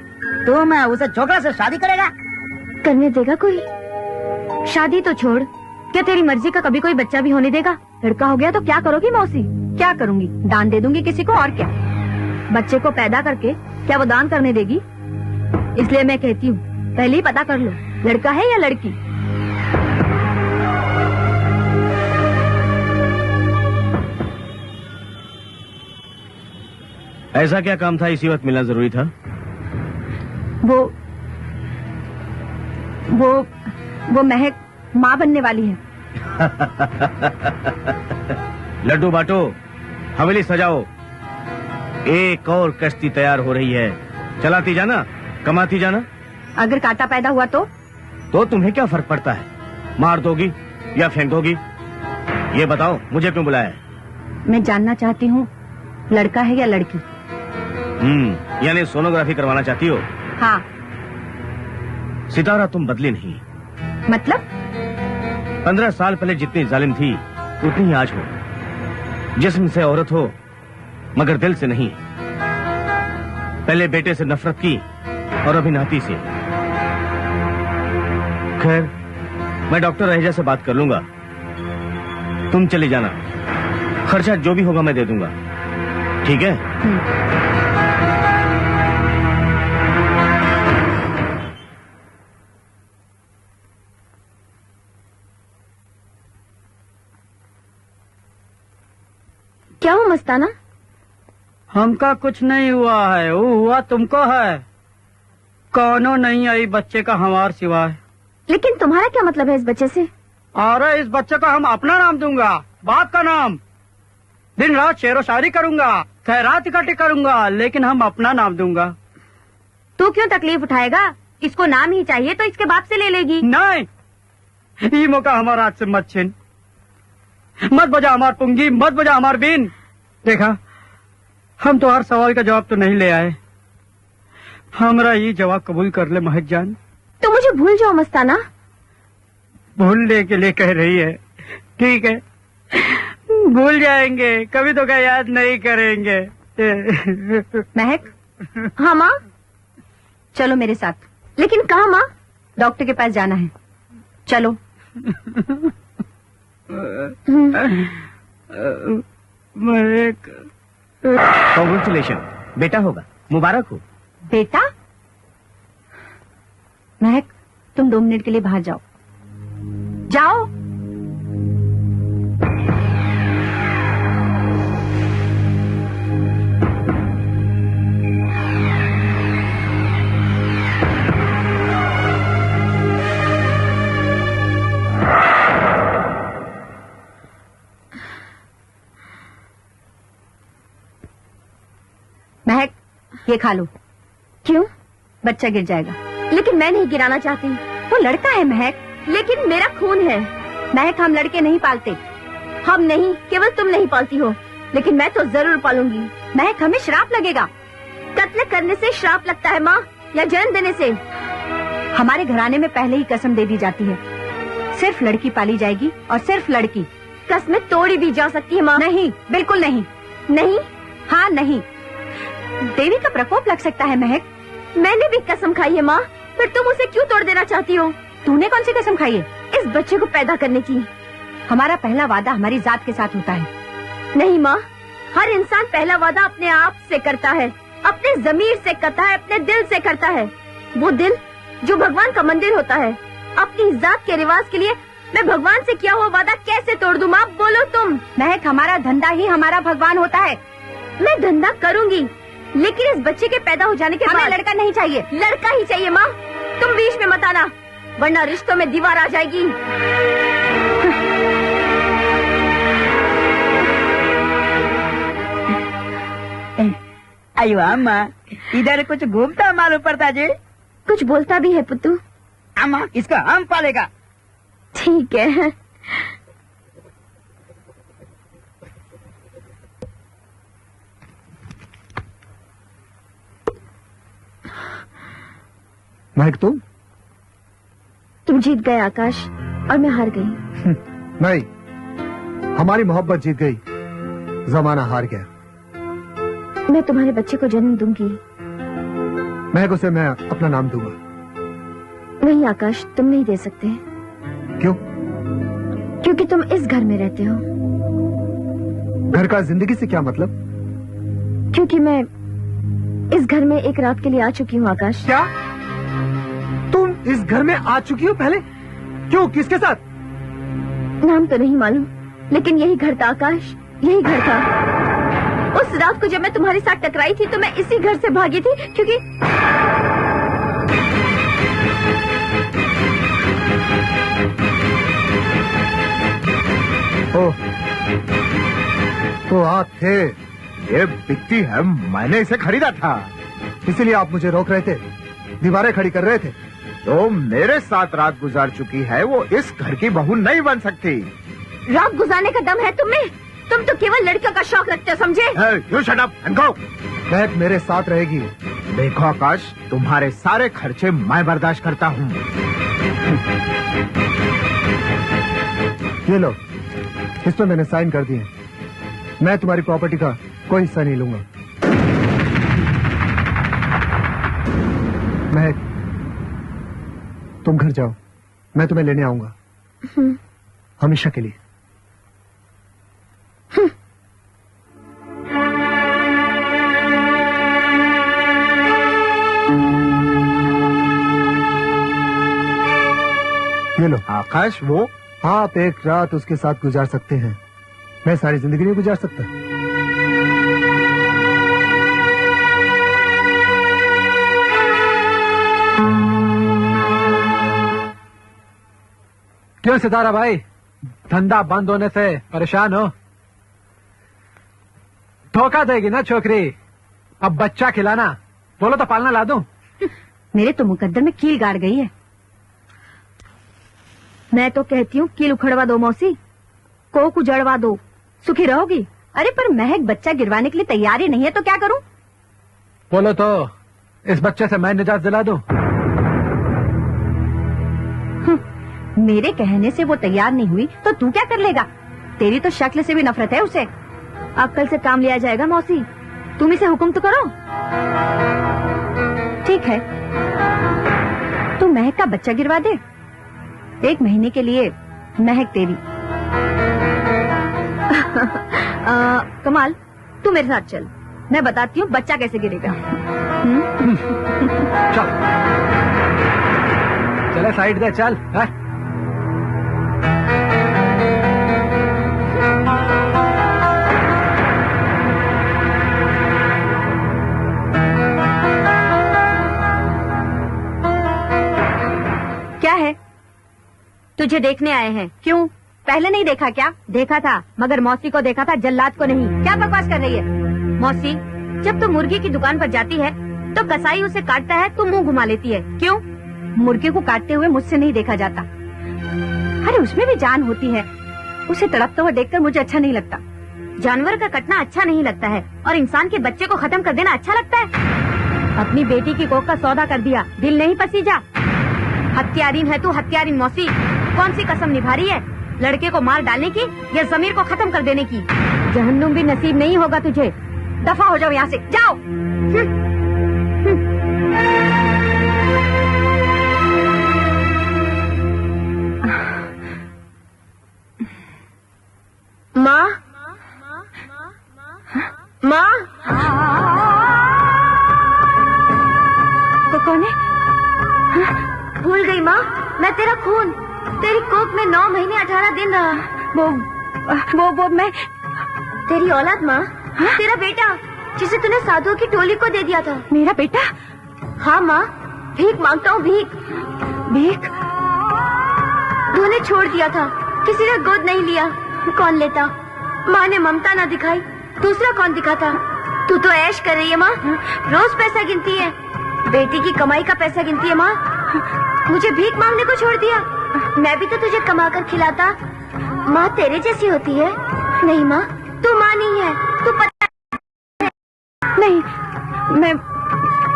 तुम उसे छोकरा से शादी करेगा? करने देगा कोई? शादी तो छोड़, क्या तेरी मर्जी का कभी कोई बच्चा भी होने देगा? लड़का हो गया तो क्या करोगी मौसी? क्या करूंगी? दान दे दूंगी किसी को, और क्या। बच्चे को पैदा करके क्या वो दान करने देगी? इसलिए मैं कहती हूँ पहले ही पता कर लो, लड़का है या लड़की। ऐसा क्या काम था इसी वक्त मिलना जरूरी था? वो महक माँ बनने वाली है। लड्डू बांटो, हवेली सजाओ। एक और कश्ती तैयार हो रही है। चलाती जाना, कमाती जाना। अगर कांटा पैदा हुआ तो तुम्हें क्या फर्क पड़ता है? मार दोगी या फेंक दोगी? ये बताओ, मुझे क्यों बुलाया है? मैं जानना चाहती हूँ लड़का है या लड़की। यानी सोनोग्राफी करवाना चाहती हो? हाँ। सितारा, तुम बदली नहीं। मतलब? 15 साल पहले जितनी जालिम थी उतनी ही आज हो। जिस्म से औरत हो मगर दिल से नहीं। पहले बेटे से नफरत की और अभी नाती से। खैर, मैं डॉक्टर रहेजा से बात कर लूंगा। तुम चली जाना, खर्चा जो भी होगा मैं दे दूंगा। ठीक है? क्या हुआ मस्ताना? हमका कुछ नहीं हुआ है, वो हुआ तुमको है। कौनो नहीं आई बच्चे का हमार सिवाय। लेकिन तुम्हारा क्या मतलब है इस बच्चे से? अरे इस बच्चे का हम अपना नाम दूंगा, बाप का नाम। दिन रात शेरो शायरी करूंगा, खैरात इकट्ठी करूंगा, लेकिन हम अपना नाम दूंगा। तू क्यों तकलीफ उठाएगा? इसको नाम ही चाहिए तो इसके बाप से ले लेगी। नहीं, ये मौका हमारा हाथ से मत छीन। मत बजा हमार पुंगी, मत बजा हमार बीन। देखा, हम तो हर सवाल का जवाब तो नहीं ले आए। हमरा ये जवाब कबूल कर ले महक जान। तो मुझे भूल जाओ मस्ताना। भूलने के लिए कह रही है, ठीक है, भूल जाएंगे, कभी तो क्या याद नहीं करेंगे। महक। हाँ माँ, चलो मेरे साथ। लेकिन कहाँ माँ? डॉक्टर के पास जाना है, चलो। महक, कांग्रेचुलेशन, बेटा होगा, मुबारक हो। बेटा? महक, तुम 2 मिनट के लिए बाहर जाओ। जाओ। महक, ये खा लो। क्यों? बच्चा गिर जाएगा। लेकिन मैं नहीं गिराना चाहती। वो लड़का है महक। लेकिन मेरा खून है। महक, हम लड़के नहीं पालते। हम नहीं, केवल तुम नहीं पालती हो, लेकिन मैं तो जरूर पालूंगी। महक, हमें श्राप लगेगा। कत्ल करने से श्राप लगता है माँ, या जन्म देने से? हमारे घराने में पहले ही कसम दे दी जाती है, सिर्फ लड़की पाली जाएगी और सिर्फ लड़की। कसमें तोड़ी भी जा सकती है माँ। नहीं, बिल्कुल नहीं। नहीं? हाँ नहीं। देवी का प्रकोप लग सकता है महक। मैंने भी कसम खाई है माँ, फिर तुम उसे क्यों तोड़ देना चाहती हो? तूने कौन सी कसम खाई है? इस बच्चे को पैदा करने की। हमारा पहला वादा हमारी जात के साथ होता है। नहीं माँ, हर इंसान पहला वादा अपने आप से करता है, अपने जमीर से करता है, अपने दिल से करता है। वो दिल जो भगवान का मंदिर होता है। अपनी जात के रिवाज के लिए मैं भगवान से किया हुआ वादा कैसे तोड़ दूं माँ? बोलो तुम। महक, हमारा धंधा ही हमारा भगवान होता है। मैं धंधा करूंगी, लेकिन इस बच्चे के पैदा हो जाने के बाद लड़का नहीं चाहिए। लड़का ही चाहिए माँ। तुम बीच में मत आना, वरना रिश्तों में दीवार आ जाएगी। अयो अम्मा, इधर कुछ घूमता मालूम पड़ता जी। कुछ बोलता भी है पुत्तू। अम्मा, इसका हम पालेगा। ठीक है। महक, तुम जीत गए आकाश, और मैं हार गई। नहीं, हमारी मोहब्बत जीत गई, जमाना हार गया। मैं तुम्हारे बच्चे को जन्म दूंगी। महक, उसे मैं अपना नाम दूंगा। नहीं आकाश, तुम नहीं दे सकते। क्यों? क्योंकि तुम इस घर में रहते हो। घर का जिंदगी से क्या मतलब? क्योंकि मैं इस घर में एक रात के लिए आ चुकी हूँ आकाश। क्या? तुम इस घर में आ चुकी हो पहले? क्यों, किसके साथ? नाम तो नहीं मालूम, लेकिन यही घर था आकाश, यही घर था। उस रात को जब मैं तुम्हारे साथ टकराई थी तो मैं इसी घर से भागी थी, क्योंकि तो आप थे। ये बिकती है, मैंने इसे खरीदा था। इसीलिए आप मुझे रोक रहे थे, दीवारें खड़ी कर रहे थे। तो मेरे साथ रात गुजार चुकी है, वो इस घर की बहू नहीं बन सकती। रात गुजारने का दम है तुम्हें? तुम तो केवल लड़कियों का शौक रखते हो, समझे? You shut up and go। महक मेरे साथ रहेगी। देखो आकाश, तुम्हारे सारे खर्चे मैं बर्दाश्त करता हूँ। ये लो, इस पर मैंने साइन कर दिए। मैं तुम्हारी प्रॉपर्टी का कोई हिस्सा नहीं लूंगा। महक, तुम घर जाओ, मैं तुम्हें लेने आऊंगा, हमेशा के लिए। ये लो। आकाश, वो आप एक रात उसके साथ गुजार सकते हैं, मैं सारी जिंदगी नहीं गुजार सकता। क्यों सितारा भाई, धंधा बंद होने से परेशान हो? धोखा देगी ना छोकरी। अब बच्चा खिलाना, बोलो तो पालना ला दूं। मेरे तो मुकद्दर में कील गाड़ गई है। मैं तो कहती हूँ कील उखड़वा दो मौसी, कोक उजड़वा दो, सुखी रहोगी। अरे पर महक बच्चा गिरवाने के लिए तैयार ही नहीं है, तो क्या करूं? बोलो तो इस बच्चे से मैं निजात दिला दूं। मेरे कहने से वो तैयार नहीं हुई तो तू क्या कर लेगा? तेरी तो शक्ल से भी नफरत है उसे। अक्ल से काम लिया जाएगा मौसी, तुम इसे हुक्म तो करो। ठीक है, तू महक का बच्चा गिरवा दे, 1 महीने के लिए महक तेरी। कमाल, तू मेरे साथ चल, मैं बताती हूँ बच्चा कैसे गिरेगा। चल चले साइड दे, चल। क्या है? तुझे देखने आए हैं। क्यों, पहले नहीं देखा क्या? देखा था, मगर मौसी को देखा था, जल्लाद को नहीं। क्या बकवास कर रही है? मौसी, जब तू मुर्गी की दुकान पर जाती है तो कसाई उसे काटता है, तू मुंह घुमा लेती है। क्यों? मुर्गे को काटते हुए मुझसे नहीं देखा जाता। अरे उसमें भी जान होती है, उसे तड़पता हुआ देखकर मुझे अच्छा नहीं लगता। जानवर का कटना अच्छा नहीं लगता है और इंसान के बच्चे को खत्म कर देना अच्छा लगता है। अपनी बेटी की कोख का सौदा कर दिया, दिल नहीं पसीजा। हत्यारीन है तू, हत्यारीन मौसी। कौन सी कसम निभा रही है, लड़के को मार डालने की या जमीर को खत्म कर देने की? जहन्नुम भी नसीब नहीं होगा तुझे। दफा हो जाओ यहाँ से, जाओ। माँ, माँ, कौन है? भूल गई माँ, मैं तेरा खून, तेरी कोख में 9 महीने 18 दिन रहा। वो मैं तेरी औलाद माँ, तेरा बेटा जिसे तूने साधुओं की टोली को दे दिया था। मेरा बेटा? हाँ माँ, भीख मांगता हूँ, भीख। भीख? तूने छोड़ दिया था, किसी ने गोद नहीं लिया, कौन लेता? माँ ने ममता ना दिखाई, दूसरा कौन दिखाता? तू तो ऐश कर रही है माँ, रोज पैसा गिनती है, बेटी की कमाई का पैसा गिनती है माँ। मुझे भीख मांगने को छोड़ दिया। मैं भी तो तुझे कमा कर खिलाता। माँ तेरे जैसी होती है? नहीं माँ, तू माँ नहीं है, तू पता नहीं।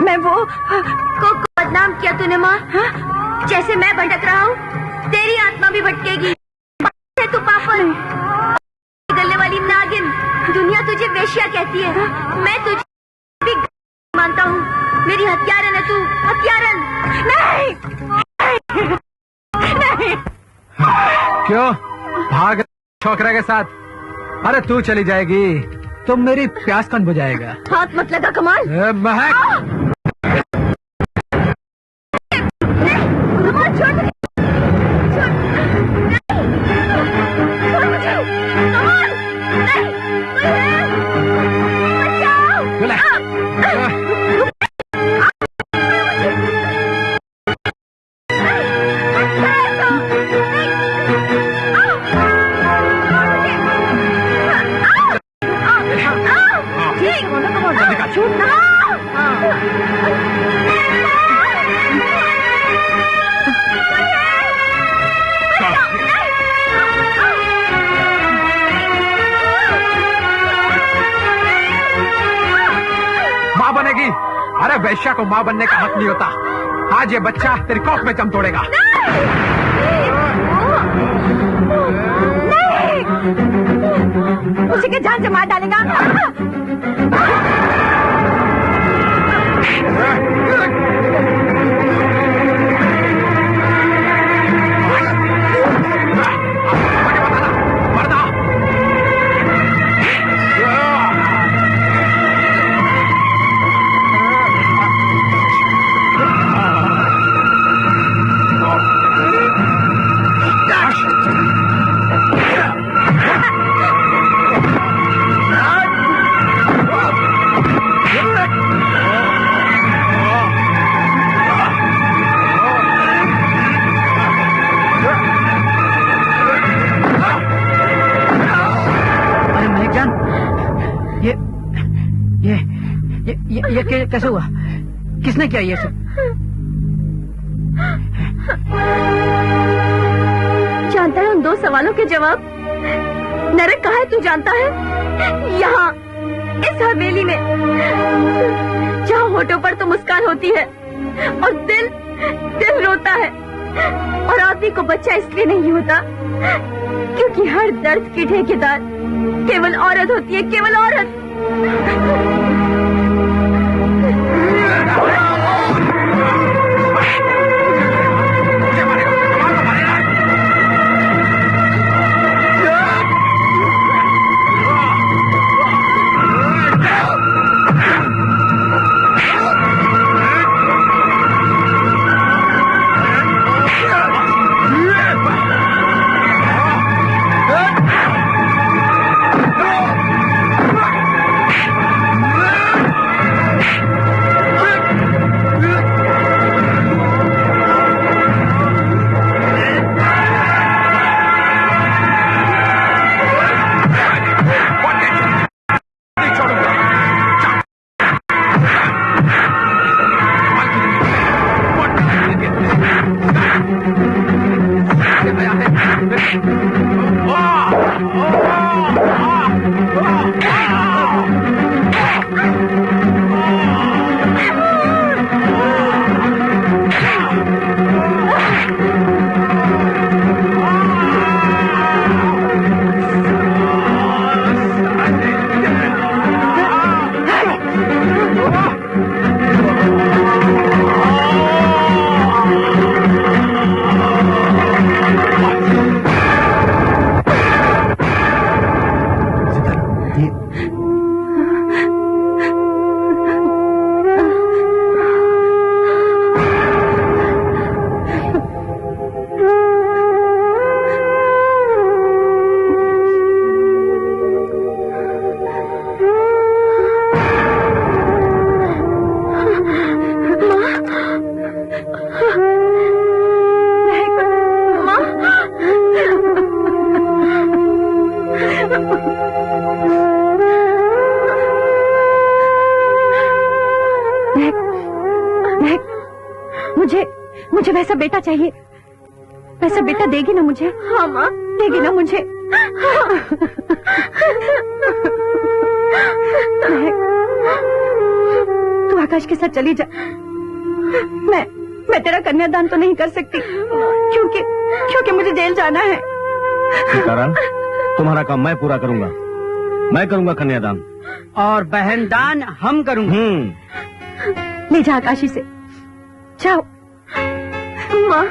मैं वो को बदनाम किया तूने माँ। जैसे मैं भटक रहा हूँ, तेरी आत्मा भी भटकेगी। तू पापड़, गलने वाली नागिन, दुनिया तुझे वेश्या कहती है, मैं तुझे भी मानता हूँ। मेरी हत्यारन है तू, हत्यारन। नहीं, नहीं। क्यों भाग छोकरा के साथ? अरे तू चली जाएगी तो मेरी प्यास कौन बुझाएगा? हाथ मत लगा कमाल। महक, माँ बनेगी? अरे वैश्या को माँ बनने का हक नहीं होता। आज ये बच्चा तेरी कोख में दम तोड़ेगा। उसी के जान से मार डालेगा। ये कैसे हुआ? किसने किया ये सब? जानता है उन 2 सवालों के जवाब? नरक कहाँ है तू जानता है? यहाँ, इस हवेली में, जहाँ होठों पर तो मुस्कान होती है और दिल रोता है। और आदमी को बच्चा इसलिए नहीं होता क्योंकि हर दर्द की ठेकेदार केवल औरत होती है, केवल औरत। मुझे वैसा बेटा चाहिए। वैसा बेटा देगी ना मुझे? हाँ माँ, देगी ना मुझे? तू आकाश के साथ चली जा। मैं तेरा कन्यादान तो नहीं कर सकती क्योंकि मुझे जेल जाना है। सीताराम, तुम्हारा काम मैं पूरा करूंगा। मैं करूंगा कन्यादान और बहन दान हम करूंगे। ले जा आकाशी से, जाओ। माँ